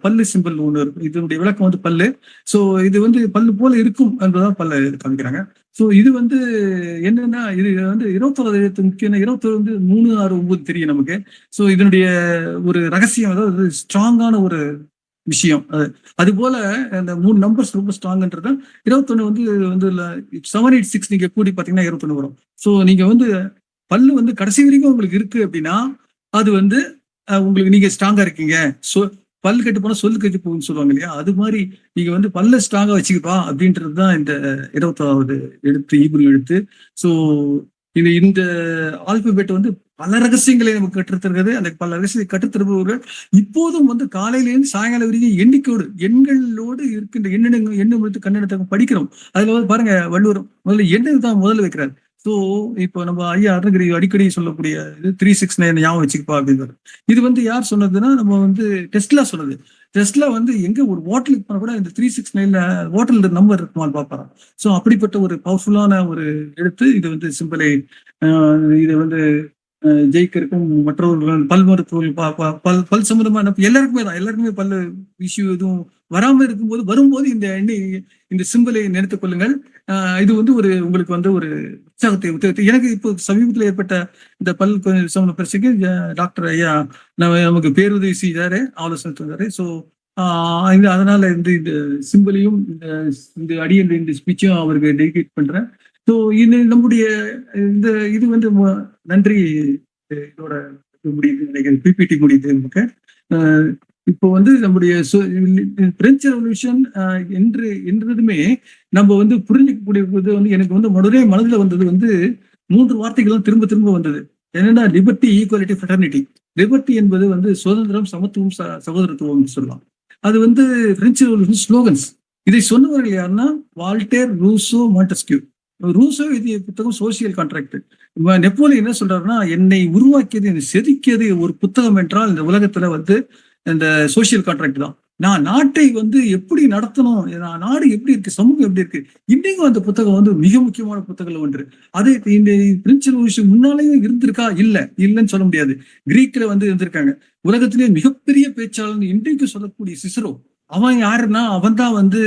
பல்லு சிம்பிள் ஒண்ணு இருக்கும். இதனுடைய விளக்கம் வந்து பல்லு. சோ இது வந்து பல்லு போல இருக்கும் என்பதான் பல்ல காமிக்கிறாங்க. சோ இது வந்து என்னன்னா, இது வந்து 21வது எழுத்து முக்கியம். 21 வந்து 3, 6, 9 தெரியும் நமக்கு. சோ இதனுடைய ஒரு ரகசியம், அதாவது ஸ்ட்ராங்கான ஒரு விஷயம். அது போல அந்த 3 நம்பர்ஸ் ரொம்ப ஸ்ட்ராங்ன்றது. 21 வந்து 7, 8, 6 நீங்க கூடி பாத்தீங்கன்னா 21 வரும். சோ நீங்க வந்து பல்லு வந்து கடைசி வரைக்கும் உங்களுக்கு இருக்கு அப்படின்னா அது வந்து உங்களுக்கு நீங்க ஸ்ட்ராங்கா இருக்கீங்க. பல்லு கெட்டு போனா சொல்லு கெட்டு போகுன்னு சொல்லுவாங்க இல்லையா, அது மாதிரி நீங்க வந்து பல்ல ஸ்ட்ராங்கா வச்சுக்கப்பா அப்படின்றதுதான் இந்த 21வது எழுத்து, ஈப்ரு எழுத்து. சோ இந்த ஆல்பபெட் வந்து பல ரகசியங்களை நமக்கு கற்றுத்தருகிறது. அந்த பல ரகசியத்தை கற்றுத்தருபவர்கள் இப்போதும் வந்து காலையிலேருந்து சாயங்காலம் வரைக்கும் எண்களோடு இருக்கின்ற எண்ணம் எடுத்து கண்ணெடுத்து படிக்கிறோம். அதுல வந்து பாருங்க, வள்ளுவர் முதல்ல எண்ணம் தான் முதல்ல வைக்கிறார். ஸோ இப்போ நம்ம ஐயா அருணகிரி அடிக்கடி சொல்லக்கூடிய இது 369 ஞாபகம் வச்சுக்கப்பா அப்படின்னு. இது வந்து யார் சொன்னதுன்னா, நம்ம வந்து டெஸ்ட்லா சொன்னது. டெஸ்ட்லா வந்து எங்க ஒரு ஹோட்டலுக்கு போனா கூட இந்த 369ல ஹோட்டல் நம்பர் இருக்குமான்னு பார்ப்பாராம். ஸோ அப்படிப்பட்ட ஒரு பவர்ஃபுல்லான ஒரு எழுத்து இது வந்து சிம்பிளை. இது வந்து ஜெயிக்கிறதுக்கும் மற்றவர்கள் பல் மருத்துவர்கள் பல் சம்பந்தமான எல்லாருக்குமே பல்லு இஷ்யூ எதுவும் வராம வரும்போது இந்த சிம்பிளை நினைத்துக் கொள்ளுங்கள். இது வந்து உங்களுக்கு வந்து ஒரு உற்சாகத்தை எனக்கு இப்போ சமீபத்தில் ஏற்பட்ட இந்த பல் சம்பந்த பிரச்சனைக்கு டாக்டர் ஐயா நமக்கு பேருதவி செய்தாரு, ஆலோசனை தந்தாரு. ஸோ அதனால இந்த சிம்பிளையும் இந்த அடியன் இந்த ஸ்பீச்சும் அவருக்கு டெடிகேட் பண்றேன். ஸோ நம்முடைய இது வந்து நன்றி. இதோட முடியுது நினைக்கிறேன், பிபிடி முடியுது நமக்கு. இப்போ வந்து நம்முடைய பிரெஞ்சு ரெவல்யூஷன் என்றதுமே நம்ம வந்து புரிஞ்சிக்கக்கூடிய வந்து எனக்கு வந்து மனதில் வந்தது வந்து 3 வார்த்தைகளும் திரும்ப திரும்ப வந்தது. என்னன்னா, லிபர்ட்டி, ஈக்குவாலிட்டி, ஃப்ரெட்டர்னிட்டி. லிபர்ட்டி என்பது வந்து சுதந்திரம், சமத்துவம், சகோதரத்துவம் சொல்லலாம். அது வந்து பிரெஞ்சு ரெவல்யூஷன் ஸ்லோகன்ஸ். இதை சொன்னவர்கள் யாருன்னா, வால்டேர், ரூசோ, மாண்டஸ்கியூ. ரூசோ எழுதிய புத்தகம் சோசியல் கான்ட்ராக்ட். நெப்போலியன் என்ன சொல்றாருன்னா, என்னை உருவாக்கியது, என்னை செதுக்கியது ஒரு புத்தகம் என்றால் இந்த உலகத்துல வந்து இந்த சோசியல் கான்ட்ராக்ட் தான். நான் நாட்டை வந்து எப்படி நடத்தணும், நாடு எப்படி இருக்கு, சமூகம் எப்படி இருக்கு, இன்னைக்கும் அந்த புத்தகம் வந்து மிக முக்கியமான புத்தகம் ஒன்று. அது இந்த பிரெஞ்சு ரெவல்யூஷன் முன்னாலேயும் இருந்திருக்கா? இல்லைன்னு சொல்ல முடியாது. கிரீக்ல வந்து இருந்திருக்காங்க. உலகத்திலேயே மிகப்பெரிய பேச்சாளர் இன்றைக்கு சொல்லக்கூடிய சிசரோ, அவன் யாருன்னா, அவன் தான் வந்து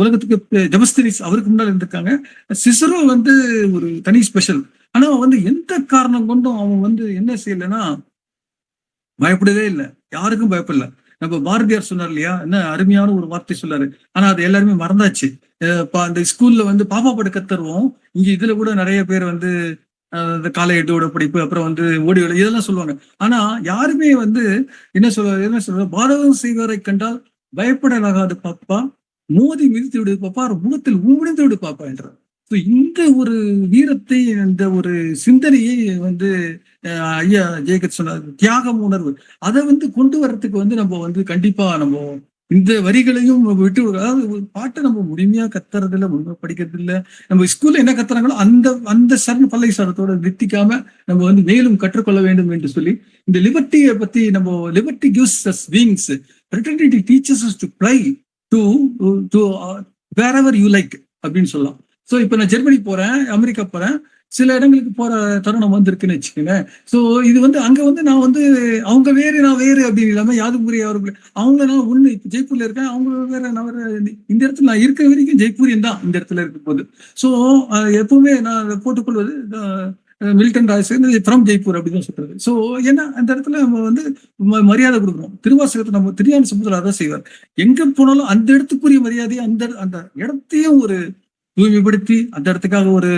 உலகத்துக்கு டெமஸ்தீனிஸ் அவருக்கு முன்னாடி இருந்திருக்காங்க. சிசரோ வந்து ஒரு தனி ஸ்பெஷல். ஆனா வந்து எந்த காரணம் கொண்டும் அவன் வந்து என்ன செய்யலைன்னா, பயப்படவே இல்லை, யாருக்கும் பயப்படல. நம்ம பாரதியார் சொன்னார் இல்லையா, என்ன அருமையான ஒரு வார்த்தை சொன்னாரு. ஆனா அது எல்லாருமே மறந்தாச்சு. அந்த ஸ்கூல்ல வந்து பாப்பா பட கத்துருவோம். இங்க இதுல கூட நிறைய பேர் வந்து இந்த காலை எட்டோட படிப்பு, அப்புறம் வந்து ஓடி இதெல்லாம் சொல்லுவாங்க. ஆனா யாருமே வந்து என்ன சொல்ற, பாதகம் செய்வரை கண்டால் பயப்படலாகாது பாப்பா, மோதி மிதித்து விடு பாப்பா, முகத்தில் உமிழ்ந்து விடு பாப்பா என்றார். இந்த ஒரு வீரத்தை, இந்த ஒரு சிந்தனையை வந்து ஐயா ஜெயகத் சொன்னார், தியாகம் உணர்வு, அதை வந்து கொண்டு வர்றதுக்கு வந்து நம்ம வந்து கண்டிப்பா நம்ம இந்த வரிகளையும் விட்டு, அதாவது ஒரு பாட்டை நம்ம முழுமையா கத்துறது இல்லை, முழுமையா படிக்கிறது இல்லை. நம்ம ஸ்கூல்ல என்ன கத்துறாங்களோ அந்த பல்லை சரத்தோட நிறுத்திக்காம நம்ம வந்து மேலும் கற்றுக்கொள்ள வேண்டும் என்று சொல்லி, இந்த லிபர்ட்டியை பத்தி நம்ம, liberty gives us wings, fraternity teaches us to fly to wherever you like அப்படின்னு சொல்லலாம். ஸோ இப்போ நான் ஜெர்மனி போறேன், அமெரிக்கா போறேன், சில இடங்களுக்கு போற தருணம் வந்திருக்குன்னு வச்சுக்கோங்க. ஸோ இது வந்து அங்க வந்து நான் வந்து அவங்க வேறு நான் வேறு அப்படின்னு இல்லாம யாதுக்குரிய அவங்க நான் ஒண்ணு. இப்போ ஜெய்ப்பூர்ல இருக்கேன், அவங்க வேற, நான் வேற. இந்த இடத்துல நான் இருக்கிற வரைக்கும் ஜெய்ப்பூரியன் தான் இந்த இடத்துல இருக்கும் போது. ஸோ எப்பவுமே நான் போட்டுக்கொள்வது மில்டன் ராய்ஸ் ஃப்ரம் ஜெய்ப்பூர் அப்படின்னு சொல்றது. ஸோ ஏன்னா அந்த இடத்துல நம்ம வந்து மரியாதை கொடுக்கணும். திருவாசகத்தை நம்ம திருஞான சம்பந்தர் அதான் செய்வார். எங்க போனாலும் அந்த இடத்துக்குரிய மரியாதையை, அந்த இடத்தையும் ஒரு தூய்மைப்படுத்தி, அந்த இடத்துக்காக ஒரு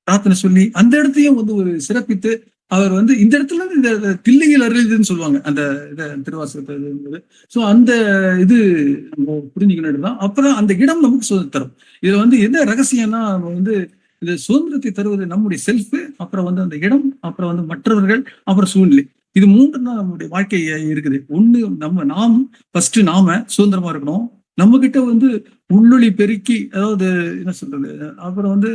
பிரார்த்தனை சொல்லி, அந்த இடத்தையும் வந்து ஒரு சிறப்பித்து, அவர் வந்து இந்த இடத்துல இந்த தில்லையில் அருளிதுன்னு சொல்லுவாங்க அந்த திருவாசகத்தை. ஸோ அந்த இது நம்ம புரிஞ்சுக்கணும் தான். அப்புறம் அந்த இடம் நமக்கு சுதந்திரம். இதுல வந்து என்ன ரகசியம்னா, நம்ம வந்து இந்த சுதந்திரத்தை தருவது நம்முடைய செல்ஃப், அப்புறம் வந்து அந்த இடம், அப்புறம் வந்து மற்றவர்கள், அப்புறம் சூழ்நிலை. இது 3 தான் நம்மளுடைய வாழ்க்கை இருக்குது. ஒண்ணு நாம் ஃபர்ஸ்ட் நாம சுதந்திரமா இருக்கணும். நம்ம கிட்ட வந்து உள்ளொளி பெருக்கி, அதாவது என்ன சொல்றது, அப்புறம் வந்து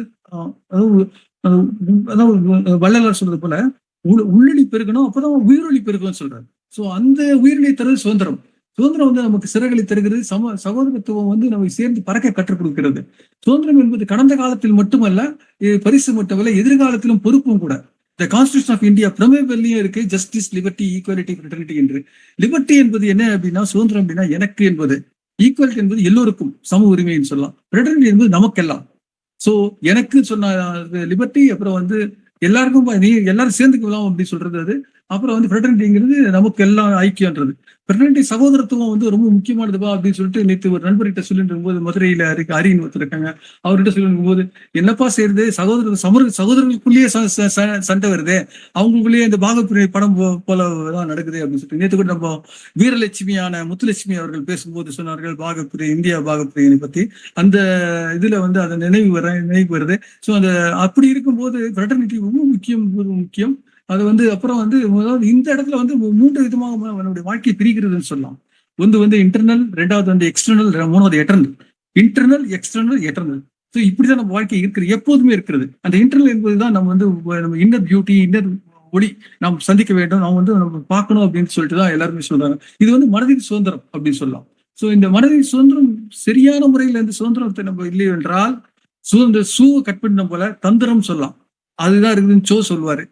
அதாவது வள்ளலார் சொல்றது போல உள்ளொளி பெருக்கணும், அப்பதான் உயிரொளி பெருக்கணும்னு சொல்றாரு. ஸோ அந்த உயிரினை தருவது சுதந்திரம். சுதந்திரம் வந்து நமக்கு சிறகளை தருகிறது. சகோதரத்துவம் வந்து நமக்கு சேர்ந்து பறக்க கற்றுக் கொடுக்கிறது. சுதந்திரம் என்பது கடந்த காலத்தில் மட்டுமல்ல, பரிசு மட்டுமல்ல, எதிர்காலத்திலும் பொறுப்பும் கூட. த கான்ஸ்டிடியூஷன் ஆஃப் இந்தியா பிரமேபல்லையும் இருக்கு, ஜஸ்டிஸ், லிபர்ட்டி, ஈக்குவாலிட்டி, ஃப்ரெட்டர்னிட்டி என்று. லிபர்ட்டி என்பது என்ன அப்படின்னா, சுதந்திரம் அப்படின்னா எனக்கு என்பது, ஈக்குவாலிட்டி என்பது எல்லோருக்கும் சம உரிமைன்னு சொல்லலாம், ஃப்ரெட்டர்னிட்டி என்பது நமக்கெல்லாம். ஸோ எனக்கு சொன்ன லிபர்ட்டி, அப்புறம் வந்து எல்லாருக்கும் எல்லாரும் சேர்ந்துக்கலாம் அப்படின்னு சொல்றது அது. அப்புறம் வந்து ஃப்ரெட்டர்னிட்டிங்கிறது நமக்கு எல்லாம் ஐக்கியன்றது. ஃப்ரெண்டர்னிட்டி சகோதரத்துவம் வந்து ரொம்ப முக்கியமானதுப்பா அப்படின்னு சொல்லிட்டு நேற்று ஒரு நண்பர்கிட்ட சொல்லிட்டு இருக்கும்போது, மதுரையில அரின்னு ஒருத்தர் இருக்காங்க. அவர்கிட்ட சொல்லிட்டு போது, என்னப்பா செய்யறது, சகோதரர்களுக்குள்ளேயே சண்டை வருது, அவங்களுக்குள்ளேயே இந்த பாகப்பிரிவினை படம் போலதான் நடக்குது அப்படின்னு சொல்லிட்டு. நேற்று கூட நம்ம வீரலட்சுமியான முத்துலட்சுமி அவர்கள் பேசும்போது சொன்னார்கள் இந்தியா பாகப்பிரிவினை பத்தி. அந்த இதுல வந்து அதை நினைவு வருது. ஸோ அந்த அப்படி இருக்கும்போது ஃப்ரெட்டர்னிட்டி ரொம்ப முக்கியம். அது வந்து அப்புறம் வந்து இந்த இடத்துல வந்து 3 விதமாக நம்மளுடைய வாழ்க்கையை பிரிக்கிறதுன்னு சொல்லலாம். ஒன்று வந்து இன்டர்னல், 2வது வந்து எக்ஸ்டர்னல், 3வது eternal. Internal, external, eternal. So இப்படிதான் நம்ம வாழ்க்கை இருக்கிறது, எப்போதுமே இருக்கிறது. அந்த இன்டர்னல் என்பதுதான் நம்ம வந்து நம்ம இன்னர் பியூட்டி, இன்னர் ஒளி நாம் சந்திக்க வேண்டும், நாம் வந்து நம்ம பார்க்கணும் அப்படின்னு சொல்லிட்டு தான் எல்லாருமே சொல்றாங்க. இது வந்து மனதின் சுதந்திரம் அப்படின்னு சொல்லலாம். ஸோ இந்த மனதின் சுதந்திரம் சரியான முறையில் இந்த சுதந்திரத்தை நம்ம இல்லை என்றால் ஷூவை கட் பண்ண போல தந்திரம் சொல்லலாம். அதுதான் இருக்குதுன்னு சொல்லுவாரு.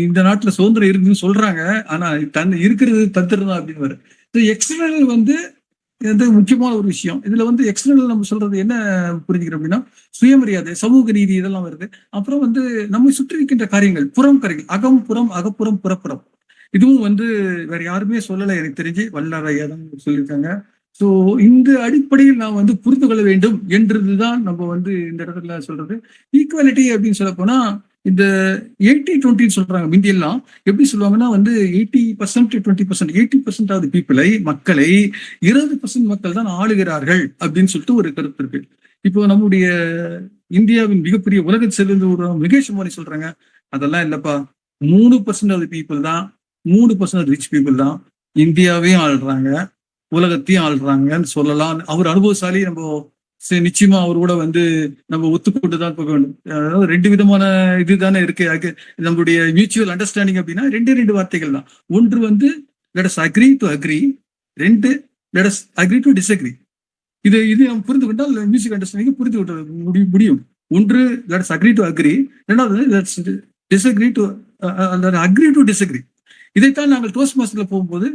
இந்த நாட்டுல சுதந்திரம் இருக்குதுன்னு சொல்றாங்க, ஆனா இருக்கிறது தந்திரம் தான் அப்படின்னு வரும். எக்ஸ்டர்னல் வந்து முக்கியமான ஒரு விஷயம். இதுல வந்து எக்ஸ்டர்னல் நம்ம சொல்றது என்ன புரிஞ்சுக்கிறோம் அப்படின்னா, சுயமரியாதை, சமூக நீதி இதெல்லாம் வருது. அப்புறம் வந்து நம்மை சுற்றி இருக்கின்ற காரியங்கள், புறம் காரியங்கள், அகம் புறம், அகப்புறம், புறப்புறம். இதுவும் வந்து வேற யாருமே சொல்லலை எனக்கு தெரிஞ்சு, வல்லார் ஐயா தான் சொல்லியிருக்காங்க. ஸோ இந்த அடிப்படையில் நாம் வந்து புரிந்து கொள்ள வேண்டும் என்றதுதான் நம்ம வந்து இந்த இடத்துல சொல்றது. ஈக்குவாலிட்டி அப்படின்னு சொல்ல போனா இந்த 80-20 சொல்றாங்க. முந்தியெல்லாம் எப்படி சொல்லுவாங்கன்னா வந்து 80% 20%, 80% ஆஃப் பீப்புளை, மக்களை 20% மக்கள் தான் ஆளுகிறார்கள் அப்படின்னு சொல்லிட்டு ஒரு கருத்து இருக்கு. இப்போ நம்முடைய இந்தியாவின் மிகப்பெரிய உலக செல்வது ஒரு முகேஷ் அம்பானி சொல்றாங்க, அதெல்லாம் இல்லப்பா, 3% ஆஃப் பீப்புள் தான், 3% ரிச் பீப்புள் தான் இந்தியாவையும் ஆள்றாங்க, உலகத்தையும் ஆள்றாங்கன்னு சொல்லலாம். அவர் அனுபவசாலி, நம்ம நிச்சயமா அவர் கூட வந்து நம்ம ஒத்துக்கொண்டு தான் போக வேண்டும். அதாவது 2 விதமான இதுதானே இருக்கு நம்மளுடைய மியூச்சுவல் அண்டர்ஸ்டாண்டிங் அப்படின்னா 2 வார்த்தைகள் தான். ஒன்று வந்து let us agree to agree, 2 let us agree to disagree. இது நம்ம புரிந்து கொண்டால் மியூச்சுவல் அண்டர்ஸ்டாண்டிங் புரிந்து கொள்ள முடியும். ஒன்று let us agree to agree, 2வது let us disagree to agree to disagree. இதைத்தான் நாங்கள் டோஸ்ட் மாஸ்டர்ல போகும்போது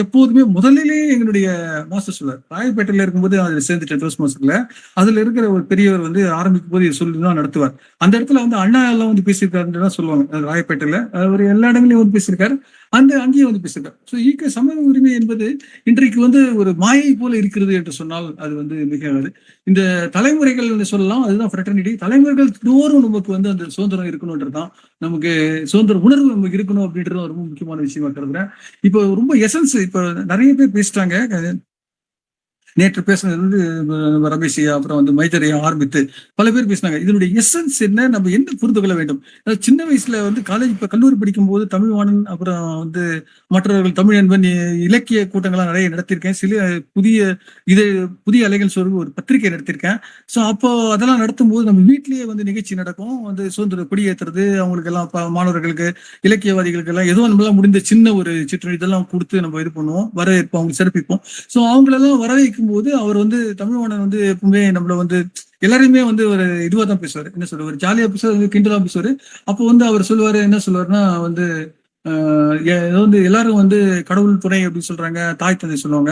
எப்போதுமே முதலிலே எங்களுடைய மாஸ்டர் சொல்லுவார். ராயப்பேட்டையில இருக்கும்போது அதில் சேர்ந்துட்டேன் டோஸ்ட் மாஸ்டர்ல. அதுல இருக்கிற ஒரு பெரியவர் வந்து ஆரம்பிக்கும் போது சொல்லிதான் நடத்துவார். அந்த இடத்துல வந்து அண்ணா எல்லாம் வந்து பேசியிருக்காருன்னு தான் சொல்லுவாங்க. ராயப்பேட்டையில அவர் எல்லா இடங்களையும் வந்து பேசியிருக்காரு, அங்கேயும் வந்து பேசியிருக்காரு. ஸோ சமூக உரிமை என்பது இன்றைக்கு வந்து ஒரு மாயை போல இருக்கிறது என்று சொன்னால் அது வந்து மிக இந்த தலைமுறைகள் சொல்லலாம். அதுதான் ஃப்ரெட்டர்னிட்டி. தலைமுறைகள் தோறும் நமக்கு வந்து அந்த சுதந்திரம் இருக்கணும்ன்றதுதான், நமக்கு சுதந்திர உணர்வு நமக்கு இருக்கணும் அப்படின்றது ரொம்ப முக்கியமான விஷயமா கருதுறேன். இப்போ ரொம்ப எசன்ஸ் இப்போ நிறைய பேர் பேசிட்டாங்க. நேற்று பேசுனது வந்து ரமேஷ், அப்புறம் வந்து மைதரையா ஆரம்பித்து பல பேர் பேசினாங்க. இதனுடைய எசன்ஸ் என்ன, நம்ம என்ன புரிந்து கொள்ள வேண்டும். சின்ன வயசுல வந்து கல்லூரி படிக்கும் போது தமிழ்வாணன், அப்புறம் வந்து மற்றவர்கள் தமிழ் என்பன் இலக்கிய கூட்டங்கள்லாம் நிறைய நடத்தியிருக்கேன். சில புதிய அலைகள் சொல்லி ஒரு பத்திரிகை நடத்தியிருக்கேன். ஸோ அப்போ அதெல்லாம் நடத்தும் போது நம்ம வீட்லயே வந்து நிகழ்ச்சி நடக்கும். வந்து சுதந்திர கொடியேற்றுறது, அவங்களுக்கு எல்லாம் மாணவர்களுக்கு, இலக்கியவாதிகளுக்கு எல்லாம் ஏதோ நம்மளால முடிந்த சின்ன ஒரு சிற்று இதெல்லாம் கொடுத்து நம்ம இது பண்ணுவோம், வரவேற்போம், அவங்க சிறப்பிப்போம். ஸோ அவங்களெல்லாம் வரவேற்கும் போது அவர் வந்து தமிழ்வாணன் வந்து எப்பவுமே நம்மள வந்து எல்லாருமே வந்து ஒரு இதுவா தான் பேசுவாரு, என்ன சொல்லுவாரு, ஜாலியா பேசுவாரு, கிண்டலா பேசுவாரு. அப்போ வந்து அவர் சொல்லுவாரு, என்ன சொல்லுவாருன்னா வந்து வந்து எல்லாரும் வந்து கடவுள் துணை அப்படின்னு சொல்றாங்க, தாய் தந்தை சொல்லுவாங்க,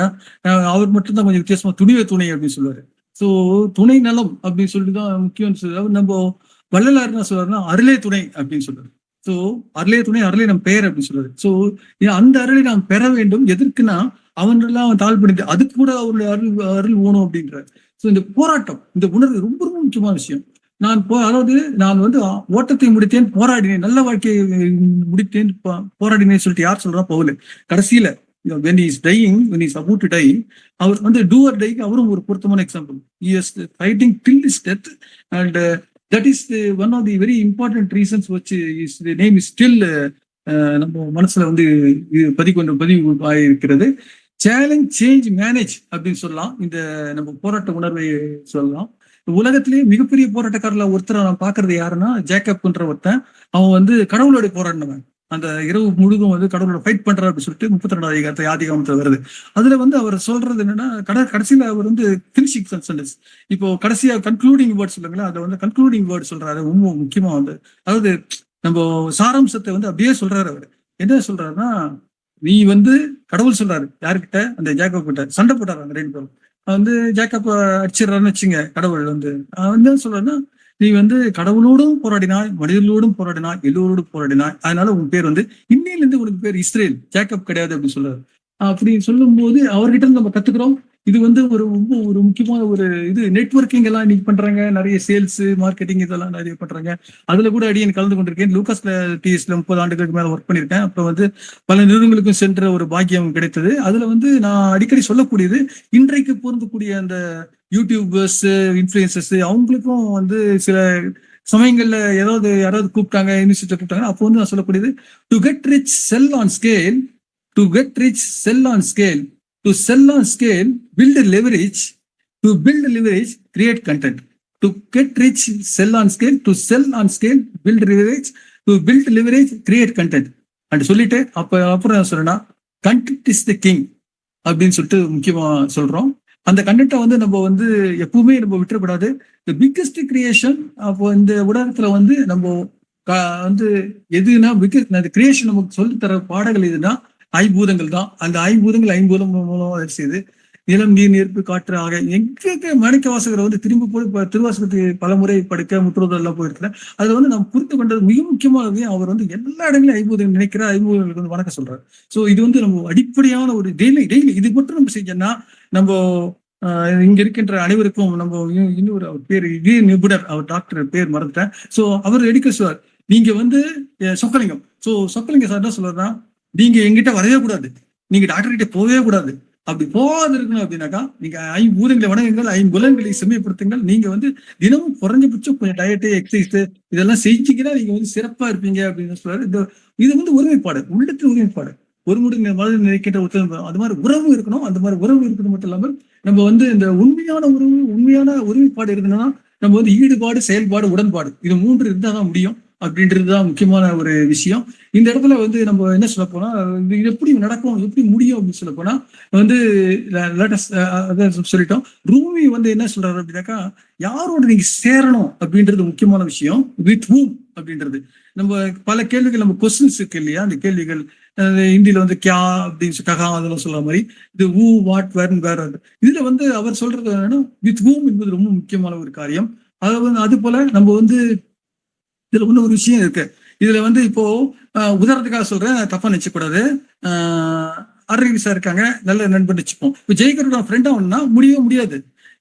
அவர் மட்டும்தான் கொஞ்சம் வித்தியாசமா துணிவே துணை அப்படின்னு சொல்லுவாரு. ஸோ துணை நலம் அப்படின்னு சொல்லிட்டு தான் முக்கியம்னு சொல்லுவாரு. நம்ம வள்ளலார் என்ன சொல்றாருன்னா அருளே துணை அப்படின்னு சொல்றாரு. ஸோ அருளே துணை, அருளே நம் பெயர் அப்படின்னு சொல்றாரு. ஸோ அந்த அருளை நாம் பெற வேண்டும். எதற்குன்னா அவனெல்லாம் அவன் தாழ்படுத்தி அதுக்கு கூட அவருடைய அருள் வேணும் அப்படின்றார். ஸோ இந்த போராட்டம், இந்த உணர்வு ரொம்ப ரொம்ப முக்கியமான விஷயம். நான் வந்து ஓட்டத்தை முடித்தேன், போராடினேன், நல்ல வாழ்க்கையை முடித்தேன், போராடினேன் சொல்லிட்டு யார் சொல்றா? பவுல். கடைசியில when he is dying, when he is about to die, அவர் வந்து do or die அவரும் ஒரு பொருத்தமான example. He is fighting till his death, and that is one of the very important reasons which is the name is still நம்ம மனசுல வந்து பதிவு ஆயிருக்கிறது. Challenge, change, manage அப்படின்னு சொல்லலாம். இந்த நம்ம போராட்ட உணர்வை சொல்லலாம். உலகத்திலேயே மிகப்பெரிய போராட்டக்காரர்ல ஒருத்தரை நான் பாக்குறது யாருன்னா ஜேக்கப்ன்ற ஒருத்தன். அவன் வந்து கடவுளோட போராடினவன். அந்த இரவு முழுதும் வந்து கடவுளோட ஃபைட் பண்றாரு அப்படின்னு சொல்லிட்டு 32வது அதிகாரத்தை ஆதிகாமத்துல வருது. அதுல வந்து அவர் சொல்றது என்னன்னா, கடைசியில அவர் வந்து பினிஷிங் சென்டென்ஸ், இப்போ கடைசியா கன்க்ளூடிங் வேர்ட் சொல்லுங்களேன், அதை வந்து கன்க்ளூடிங் வேர்ட் சொல்றாரு. ரொம்ப முக்கியமா வந்து அதாவது நம்ம சாராம்சத்தை வந்து அப்படியே சொல்றாரு. அவர் என்ன சொல்றாருன்னா, நீ வந்து கடவுள் சொல்றாரு யாருக்கிட்ட, அந்த ஜேக்கப் கிட்ட சண்டை போட்டாரு. அந்த 2 பேரும் வந்து ஜேக்கப் அடிச்சிடறாருன்னு வச்சுங்க. கடவுள் வந்து என்ன சொல்றாருன்னா, நீ வந்து கடவுளோடும் போராடினாய், மனிதர்களோடும் போராடினாய், எல்லோரோடும் போராடினாய், அதனால உன் பேர் வந்து இன்னையில இருந்து உனக்கு பேர் இஸ்ரேல், ஜேக்கப் கிடையாது அப்படின்னு சொல்றாரு. அப்படின்னு சொல்லும் போது அவர்கிட்ட இருந்து நம்ம கத்துக்கிறோம். இது வந்து ரொம்ப ஒரு முக்கியமான ஒரு இது. நெட்வொர்க்கிங் எல்லாம் இன்னைக்கு பண்றாங்க, நிறைய சேல்ஸ் மார்க்கெட்டிங் இதெல்லாம் நிறைய பண்றாங்க. அதுல கூட அடியேன் கலந்து கொண்டிருக்கேன். லூகாஸ் டிஎஸ்ல 30 ஆண்டுகளுக்கு மேல ஒர்க் பண்ணியிருக்கேன். அப்புறம் வந்து பல நிறுவனங்களுக்கும் சென்ற ஒரு பாக்கியம் கிடைத்தது. அதுல வந்து நான் அடிக்கடி சொல்லக்கூடியது, இன்றைக்கு பொருந்தக்கூடிய அந்த யூடியூபர்ஸ், இன்ஃபுளுசர்ஸ் அவங்களுக்கும் வந்து சில சமயங்கள்ல யாராவது கூப்பிட்டாங்க, யூனிவர்சிட்டியில கூப்பிட்டாங்க, அப்போ வந்து நான் சொல்லக்கூடியது, to get rich sell on scale, to get rich sell on scale, to sell on scale build leverage, to build leverage create content. To get rich sell on scale, to sell on scale build leverage, to build leverage create content அப்படி சொல்லிட்டு அப்புறம் நான் சொல்றேன்னா, content is the king அப்படின்னு சொல்லிட்டு முக்கியமா சொல்றோம். அந்த கண்டென்ட்டை வந்து நம்ம வந்து எப்பவுமே நம்ம விட்டுறக்கூடாது. தி பிக்கஸ்ட் கிரியேஷன் அப்போ இந்த உலகத்துல வந்து நம்ம வந்து எதுனா அந்த கிரியேஷன் நமக்கு சொல்லி தர பாடங்கள் எதுனா ஐம்பூதங்கள் தான். அந்த ஐம்பூதம் மூலம் அதை செய்யுது. நிலம், நீர், நெருப்பு, காற்று ஆக எங்க மாணிக்க வாசகரை வந்து திரும்பி போய் திருவாசகத்துக்கு பல முறை படுக்க முற்றுவதெல்லாம் எல்லாம் போயிருக்கேன். அதுல வந்து நம்ம புரிந்து கொண்டது மிக முக்கியமானது, அவர் வந்து எல்லா இடங்களையும் ஐம்பூதம் நினைக்கிற ஐம்பூதங்களுக்கு வந்து வணக்கம் சொல்றாரு. சோ இது வந்து நம்ம அடிப்படையான ஒரு டெய்லி இது மட்டும் நம்ம செஞ்சோம்னா நம்ம இங்க இருக்கின்ற அனைவருக்கும் நம்ம இன்னொரு அவர் பேர் நிபுணர், அவர் டாக்டர் பேர் மறந்துட்டேன். சோ அவர் எடுக்க சொல்றார், நீங்க வந்து சொக்கலிங்கம். சோ சொக்கலிங்கம் சார் என்ன சொல்றாருன்னா, நீங்க எங்கிட்ட வரவே கூடாது, நீங்க டாக்டர் கிட்ட போகவே கூடாது. அப்படி போகாது இருக்கணும் அப்படின்னாக்கா, நீங்க ஐம்பூதங்களை வணங்குங்கள், ஐம்புலன்களை செம்மைப்படுத்துங்கள். நீங்க வந்து தினமும் குறைஞ்சபட்சம் கொஞ்சம் டயட்டு, எக்ஸசைஸ் இதெல்லாம் செஞ்சீங்கன்னா நீங்க வந்து சிறப்பா இருப்பீங்க அப்படின்னு சொல்றாரு. இது வந்து ஒருமைப்பாடு, உள்ளத்து ஒருமைப்பாடு. ஒரு முடிந்த மாதிரி நினைக்கின்ற ஒருத்தர் அது மாதிரி உறவு இருக்கணும். அந்த மாதிரி உறவு இருக்கிறது மட்டும் இல்லாமல் நம்ம வந்து இந்த உண்மையான ஒருமைப்பாடு இருக்குன்னா, நம்ம வந்து ஈடுபாடு, செயல்பாடு, உடன்பாடு இது 3 இருந்தாதான் முடியும் அப்படின்றதுதான் முக்கியமான ஒரு விஷயம். இந்த இடத்துல வந்து நம்ம என்ன சொல்ல போனா, இது எப்படி நடக்கும், எப்படி முடியும் அப்படின்னு சொல்ல போனா வந்து சொல்லிட்டோம். ரூமி வந்து என்ன சொல்றாரு அப்படின்னாக்கா, யாரோட நீங்க சேரணும் அப்படின்றது முக்கியமான விஷயம். வித் ஹூம் அப்படின்றது நம்ம பல கேள்விகள், நம்ம கொஸ்டின்ஸ் இருக்கு இல்லையா, அந்த கேள்விகள் இந்தியில வந்து கியா அப்படின்னு ககா அதெல்லாம் சொல்ற மாதிரி இது ஊ, வாட், வேர் இதுல வந்து அவர் சொல்றது என்னன்னா, வித் ஹூம் என்பது ரொம்ப முக்கியமான ஒரு காரியம். அது போல நம்ம வந்து இதுல ஒண்ணு ஒரு விஷயம் இருக்கு. இதுல வந்து இப்போ உதாரணத்துக்காக சொல்றேன், தப்பா நினைச்சக்கூடாது. அரவிந்த் சார் இருக்காங்க, நல்ல நண்பன் வச்சுப்போம். இப்போ ஜெய்கரோட ஃப்ரெண்டா ஒன்னா முடியவே முடியாது.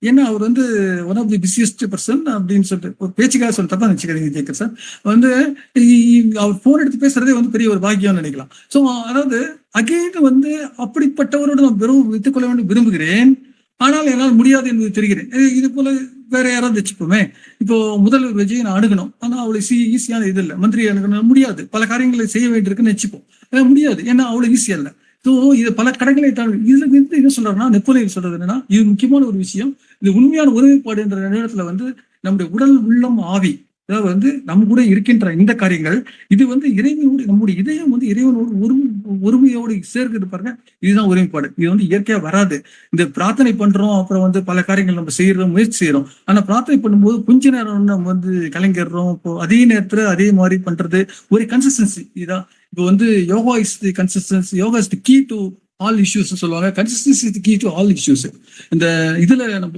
ஏன்னா அவர் வந்து one of the busiest person அப்படின்னு சொல்லிட்டு ஒரு பேச்சுக்காக சொல்ல, தப்பா நினைச்சுக்கிறீங்க ஜெய்கர் சார் வந்து அவர் போன் எடுத்து பேசுறதே வந்து பெரிய ஒரு பாக்கியம்னு நினைக்கலாம். ஸோ அதாவது அகைன் வந்து அப்படிப்பட்டவரோட நான் வித்துக்கொள்ள வேண்டும் விரும்புகிறேன், ஆனால் என்னால் முடியாது என்பது தெரிகிறேன். இது போல வேற யாராவது வச்சுப்போமே. இப்போ முதல்வர் விஜய் நான் அணுகணும், ஆனா அவ்வளவு ஈஸியான இது இல்லை. மந்திரி அணுகணும் முடியாது, பல காரியங்களை செய்ய வேண்டியிருக்குன்னு வச்சுப்போம், முடியாது, ஏன்னா அவ்வளவு ஈஸியா இல்லை. ஸோ இது பல கடங்களை தாண்டி இதுல இருந்து என்ன சொல்றாருன்னா, நெப்போலியன் சொல்றது என்னன்னா, இது முக்கியமான ஒரு விஷயம். இது உண்மையான ஒருமைப்பாடு என்ற நேரத்துல வந்து நம்முடைய உடல், உள்ளம், ஆவி, அதாவது வந்து நம்ம கூட இருக்கின்ற இந்த காரியங்கள், இது வந்து இறைவனோடு, நம்முடைய இதயம் வந்து இறைவனோடு ஒருமையோடு சேர்க்கிறது பாருங்க, இதுதான் ஒருமைப்பாடு. இது வந்து இயற்கையா வராது. இந்த பிரார்த்தனை பண்றோம், அப்புறம் வந்து பல காரியங்கள் நம்ம செய்யறோம், முயற்சி செய்யறோம். ஆனா பிரார்த்தனை பண்ணும்போது கொஞ்ச நேரம் நம்ம வந்து கலைஞர்றோம், இப்போ அதே நேரத்துல அதே மாதிரி பண்றது ஒரு கன்சிஸ்டன்சி. இதுதான் இப்போ வந்து yoga is the consistency, yoga is the key to all issues சொல்லுவாங்க. Consistency is the key to all issues. இந்த இதுல நம்ம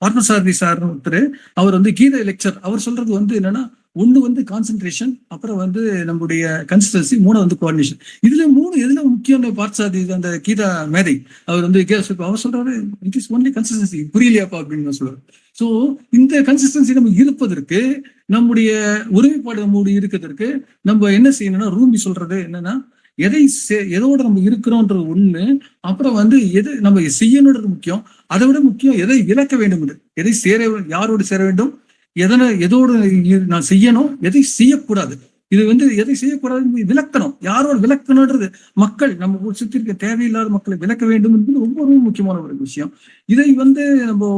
பார்த்தசாரதி சார் ஒருத்தர், அவர் வந்து கீதை லெக்சர், அவர் சொல்றது வந்து என்னன்னா, ஒண்ணு வந்து கான்சென்ட்ரேஷன், அப்புறம் வந்து நம்முடைய கன்சிஸ்டன்சி, 3 வந்து கோஆர்டினேஷன். இதுல 3 எதுல முக்கியம்? பார்த்தசாரதி அந்த கீதா மேதை அவர் வந்து அவர் சொல்றாரு, இட் இஸ் ஒன்லி கன்சிஸ்டன்சி. புரியலையாப்பா அப்படின்னு சொல்றாரு. சோ இந்த கன்சிஸ்டன்சி நம்ம இருப்பதற்கு, நம்முடைய ஒருமைப்பாடு நம்முடைய இருக்கிறதுக்கு நம்ம என்ன செய்யணும்னா, ரூமி சொல்றது என்னன்னா, எதோட நம்ம இருக்கிறோம்ன்றது ஒண்ணு, அப்புறம் வந்து எது நம்ம செய்யணுன்றது முக்கியம். அதை விட முக்கியம் எதை விளக்க வேண்டும், எதை யாரோடு சேர வேண்டும், எதோடு நான் செய்யணும், எதை செய்யக்கூடாது. இது வந்து எதை செய்யக்கூடாது விளக்கணும், யாரோட விளக்கணும்ன்றது, மக்கள் நம்ம சுத்தி இருக்க தேவையில்லாத மக்களை விளக்க வேண்டும் என்பது ரொம்ப ரொம்ப முக்கியமான ஒரு விஷயம். இதை வந்து நம்ம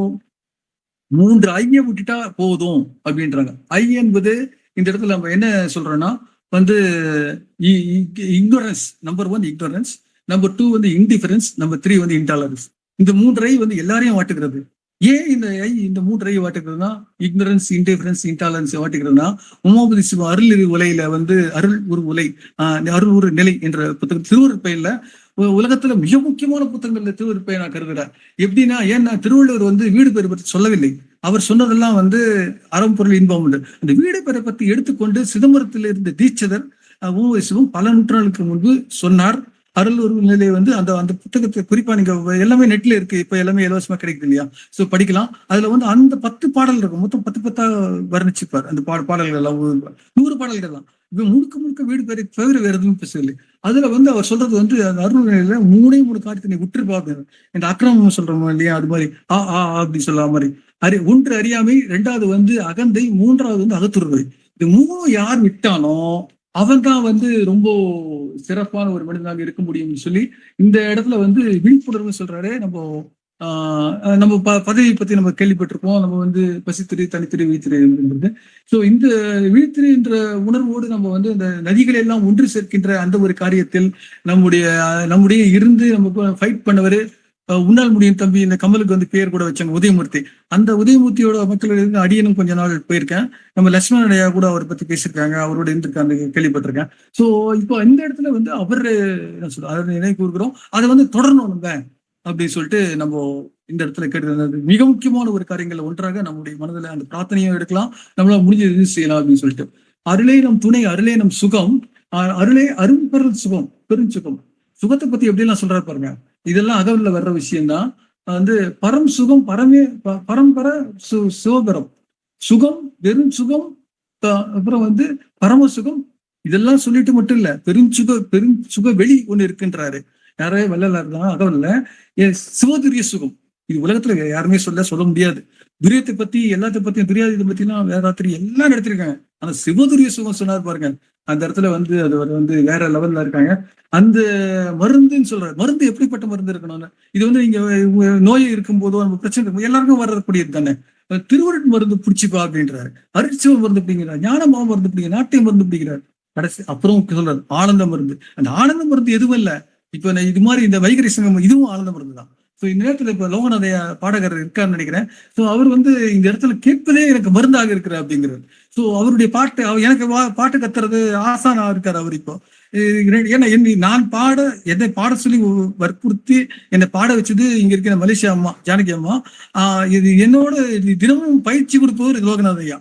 3 ஐய விட்டுட்டா போதும் அப்படின்றாங்க. ஐ என்பது இந்த இடத்துல நம்ம என்ன சொல்றோம்னா வந்து இக்னோரன்ஸ், நம்பர் 1 இக்னோரன்ஸ், நம்பர் 2 வந்து இன்டிஃபரன்ஸ், நம்பர் 3 வந்து இன்டாலரன்ஸ். இந்த 3 ஐ வந்து எல்லாரையும் வாட்டுகிறது. ஏன் இந்த 3 ஐ வாட்டுகிறதுனா, இக்னோரன்ஸ், இன்டிஃபரன்ஸ், இன்டாலரன்ஸ் வாட்டுகிறதுனா, உமாபதி சிவம் அருள் உலையில வந்து அருள் ஒரு நிலை என்ற புத்தகம், திருவருட்பயன்ல உலகத்துல மிக முக்கியமான புத்தகங்கள்ல திருவருட்பயன் நான் கருதுறேன். எப்படின்னா, ஏன்னா திருவள்ளுவர் வந்து வீடு பேர் பற்றி சொல்லவில்லை. அவர் சொன்னதெல்லாம் வந்து அறம்பொருள் இன்பம் உண்டு. அந்த வீடு பேரை பற்றி எடுத்துக்கொண்டு சிதம்பரத்தில் இருந்த தீட்சிதர் உமாபதி சிவம் பல நூற்றாண்டுக்கு முன்பு சொன்னார். அருள் ஒரு நிலை வந்து அந்த அந்த புத்தகத்தை குறிப்பா நீங்க எல்லாமே நெட்ல இருக்கு, இப்ப எல்லாமே இலவசமா கிடைக்குது இல்லையா, சோ படிக்கலாம். அதுல வந்து அந்த 10 பாடல் இருக்கும், மொத்தம் 10 வர்ணிச்சுப்பார் அந்த பாடல்கள் எல்லாம். 100 பாடல்கள் தான். இப்ப முழுக்க முழுக்க வீடு பேரை தவிர வேற எதுவும் பேசவில்லை. அதுல வந்து அவர் சொல்றது வந்து அந்த அருள் நிலையில 3 காரியத்தை நீ விட்டுருப்பா அப்படின்னு. இந்த அக்கிரமம் சொல்றோம் இல்லையா, அது மாதிரி அப்படி சொல்ல மாதிரி ஒன்று அறியாமை, 2வது வந்து அகந்தை, 3வது வந்து அகத்துறை. இது 3 யார் விட்டானோ அவன் தான் வந்து ரொம்ப சிறப்பான ஒரு மனிதனாக இருக்க முடியும்னு சொல்லி இந்த இடத்துல வந்து விழிப்புணர்வு சொல்றாரு. நம்ம பதவி பத்தி நம்ம கேள்விப்பட்டிருக்கோம். நம்ம வந்து பசித்திரு, தனித்திரு, விழித்திரு என்பது. சோ இந்த விழித்திரு என்ற உணர்வோடு நம்ம வந்து அந்த நதிகளை எல்லாம் ஒன்று சேர்க்கின்ற அந்த ஒரு காரியத்தில் நம்முடைய இருந்து நம்ம ஃபைட் பண்ணவரு உன்னால் முடியும் தம்பி. இந்த கமலுக்கு வந்து பேர் கூட வச்சாங்க உதயமூர்த்தி. அந்த உதயமூர்த்தியோட மக்களோட இருந்து அடியனும் கொஞ்ச நாள் போயிருக்கேன். நம்ம லட்சுமணன் ஐயா கூட அவரை பத்தி பேசியிருக்காங்க, அவரோட இருந்திருக்காங்க, கேள்விப்பட்டிருக்கேன். சோ இப்போ இந்த இடத்துல வந்து அவர் என்ன சொல்ற அதை நினைவு கூறுகிறோம், அதை வந்து தொடரணும் நம்ம அப்படின்னு சொல்லிட்டு நம்ம இந்த இடத்துல கேட்டு மிக முக்கியமான ஒரு காரியங்கள் ஒன்றாக நம்முடைய மனதில் அந்த பிரார்த்தனையும் எடுக்கலாம், நம்மளால முடிஞ்சது செய்யலாம் அப்படின்னு சொல்லிட்டு. அருளே நம் துணை, அருளே நம் சுகம், அருளே அரும்பெரும் சுகம், பெருஞ்சுகம். சுகத்தை பத்தி எப்படி எல்லாம் சொல்றாரு பாருங்க. இதெல்லாம் அகவல்ல வர்ற விஷயம்தான். வந்து பரம் சுகம், பரம்பர சிவபரம் சுகம், வெறும் சுகம், அப்புறம் வந்து பரம சுகம். இதெல்லாம் சொல்லிட்டு மட்டும் இல்ல, பெருஞ்சுக வெளி ஒண்ணு இருக்குன்றாரு. யாரே வள்ளலார் தான் அகவல்ல. சிவதுரிய சுகம் இது உலகத்துல யாருமே சொல்ல முடியாது. துரியத்தை பத்தி எல்லாத்த பத்தியும், துரியாதத்தை பத்தி எல்லாம் வேதாத்திரி எல்லாம் எடுத்திருக்காங்க. ஆனா சிவதுரிய சுகம் சொன்னார் பாருங்க, அந்த இடத்துல வந்து அது வந்து வேற லெவல்ல இருக்காங்க. அந்த மருந்துன்னு சொல்றாரு. மருந்து எப்படிப்பட்ட மருந்து இருக்கணும்னு, இது வந்து நீங்க நோய் இருக்கும் போதோ நம்ம பிரச்சனை இருக்கும் எல்லாருக்கும் வரக்கூடியது தானே. திருவருட் மருந்து பிடிச்சிப்பா அப்படின்றாரு, அரிசிவ மருந்து பிடிக்கிறார், ஞானமா மருந்து பிடிக்கிறார், நாட்டிய மருந்து பிடிக்கிறார். கடைசி அப்புறம் சொல்றாரு ஆனந்த மருந்து. அந்த ஆனந்த மருந்து எதுவும் இல்ல, இப்ப இது மாதிரி இந்த வைகரி சங்கம் இதுவும் ஆனந்த மருந்து தான். ஸோ இந்த நேரத்துல இப்ப லோகநாதைய பாடகர் இருக்காருன்னு நினைக்கிறேன். ஸோ அவர் வந்து இந்த இடத்துல கேட்பதே எனக்கு மருந்தாக இருக்கிற அப்படிங்கிறது. ஸோ அவருடைய பாட்டு எனக்கு பாட்டு கத்துறது ஆசானா இருக்காரு அவர் இப்போ. ஏன்னா நான் என்னை பாட சொல்லி வற்புறுத்தி என்னை பாட வச்சது இங்க இருக்கிற மலேசியா அம்மா, ஜானகி அம்மா. இது என்னோட தினமும் பயிற்சி கொடுப்பவர் லோகநாதையா.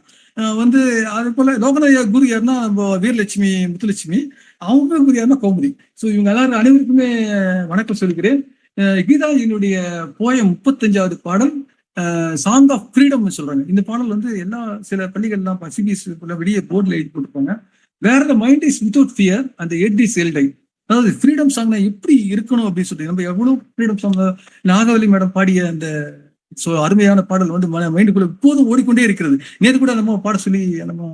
வந்து அது போல லோகநாதையா குரு யாருன்னா வீரலட்சுமி, முத்துலட்சுமி. அவங்க குரு யாருன்னா கௌமுதி. ஸோ இவங்க எல்லாரும் அனைவருக்குமே வணக்கம் சொல்கிறேன். கீதாஜியினுடைய போயம் 35வது பாடல் சாங் ஆஃப் ஃப்ரீடம் சொல்றாங்க. இந்த பாடல் வந்து சில பள்ளிகள்லாம் சிபிஎஸ்இ வெளியே போர்டில் எழுதி போட்டுருப்பாங்க. வேற the mind is without fear அந்த 8 செல்டை. அதாவது ஃப்ரீடம் சாங்னா எப்படி இருக்கணும் அப்படின்னு சொல்லி நம்ம எவ்வளவு ஃப்ரீடம் சாங் நாகவல்லி மேடம் பாடிய அந்த அருமையான பாடல் வந்து மைண்டுக்குள்ள எப்போதும் ஓடிக்கொண்டே இருக்கிறது. நேற்று கூட நம்ம பாட சொல்லி நம்ம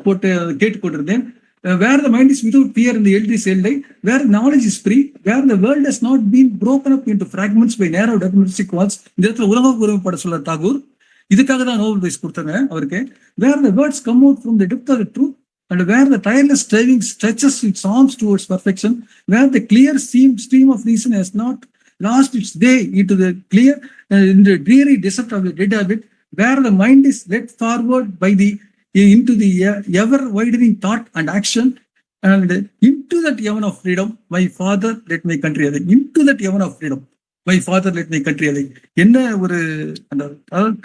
போட்டு கேட்டுக்கொண்டிருந்தேன். Where the mind is without fear in the LD cell day, where knowledge is free, where the world has not been broken up into fragments by narrow deterministic walls. இந்த இடத்துல உலக ஒருமைப்பாடு சொல்ற தாகூர் இதுக்காக தான் நோபல் பிரைஸ் கொடுத்தாங்க அவருக்கு. Where the words come out from the depth of the truth and where the tireless striving stretches its arms towards perfection, where the clear stream of reason has not lost its way into the clear in the dreary desert of the dead habit, where the mind is led forward by the into the ever widening thought and action, and into that heaven of freedom my father let my country அதை into that heaven of freedom my father let my country அதை. என்ன ஒரு அந்த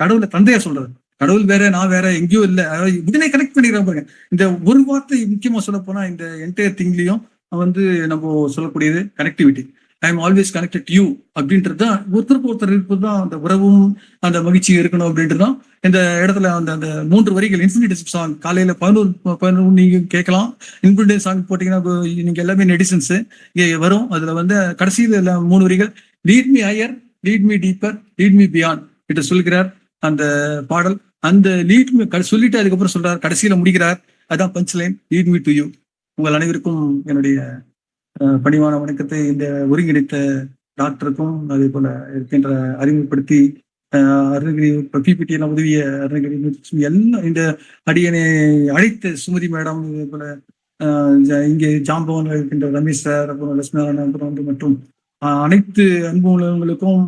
கடவுளை தந்தையா சொல்றது, கடவுள் வேற நான் வேற எங்கேயோ இல்லை, உடனே கனெக்ட் பண்ணிடுறாங்க பாருங்க. இந்த ஒரு வார்த்தை முக்கியமா சொல்ல போனா இந்த என்டையர் திங்லயும் வந்து நம்ம சொல்லக்கூடியது connectivity. I am always connected you அப்படின்றது தான், ஒருத்தருக்கு ஒருத்தர் இருப்பது தான் அந்த உறவும் அந்த மகிழ்ச்சியும் இருக்கணும் அப்படின்றது தான். இந்த இடத்துல அந்த 3 வரிகள் இன்ஃபினிட்டி சாங் காலையில 11 நீங்க கேட்கலாம். இன்ஃபினிட்டி சாங் போட்டீங்கன்னா நீங்க எல்லாமே நெடிசன்ஸ் வரும். அதுல வந்து கடைசியில 3 வரிகள் lead me higher, lead me deeper, lead me beyond கிட்ட சொல்கிறார் அந்த பாடல். அந்த லீட் மீ சொல்லிட்டு அதுக்கப்புறம் சொல்றார், கடைசியில முடிக்கிறார், அதான் punch line, lead me to you. உங்கள் அனைவருக்கும் என்னுடைய பணிவான வணக்கத்தை இந்த ஒருங்கிணைத்த டாக்டருக்கும் அதே போல இருக்கின்ற அறிமுகப்படுத்தி அருணகிரி பிபிடி எல்லாம் உதவிய அருணகிரி எல்லாம் இந்த அடியனை அழைத்த சுமதி மேடம், இதே போல இங்கே ஜாம்பவன் இருக்கின்ற ரமேஷ் சார், அப்புறம் லட்சுமி அப்புறம் வந்து மற்றும் அனைத்து அன்பு உலகங்களுக்கும்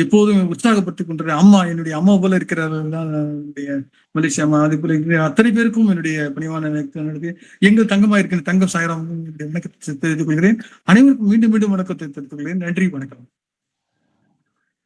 எப்போதும் உற்சாகப்படுத்திக் கொண்ட அம்மா, என்னுடைய அம்மா போல இருக்கிறார்கள் தான் என்னுடைய மலேசியா அம்மா. அதே போல அத்தனை பேருக்கும் என்னுடைய பணிவான எங்கள் தங்கமா இருக்கிற தங்கம் சாயராம் என்னுடைய வணக்கத்தை தெரிவித்துக் கொள்கிறேன். அனைவருக்கும் மீண்டும் மீண்டும் வணக்கத்தை தெரிவித்துக் கொள்கிறேன். நன்றி, வணக்கம்.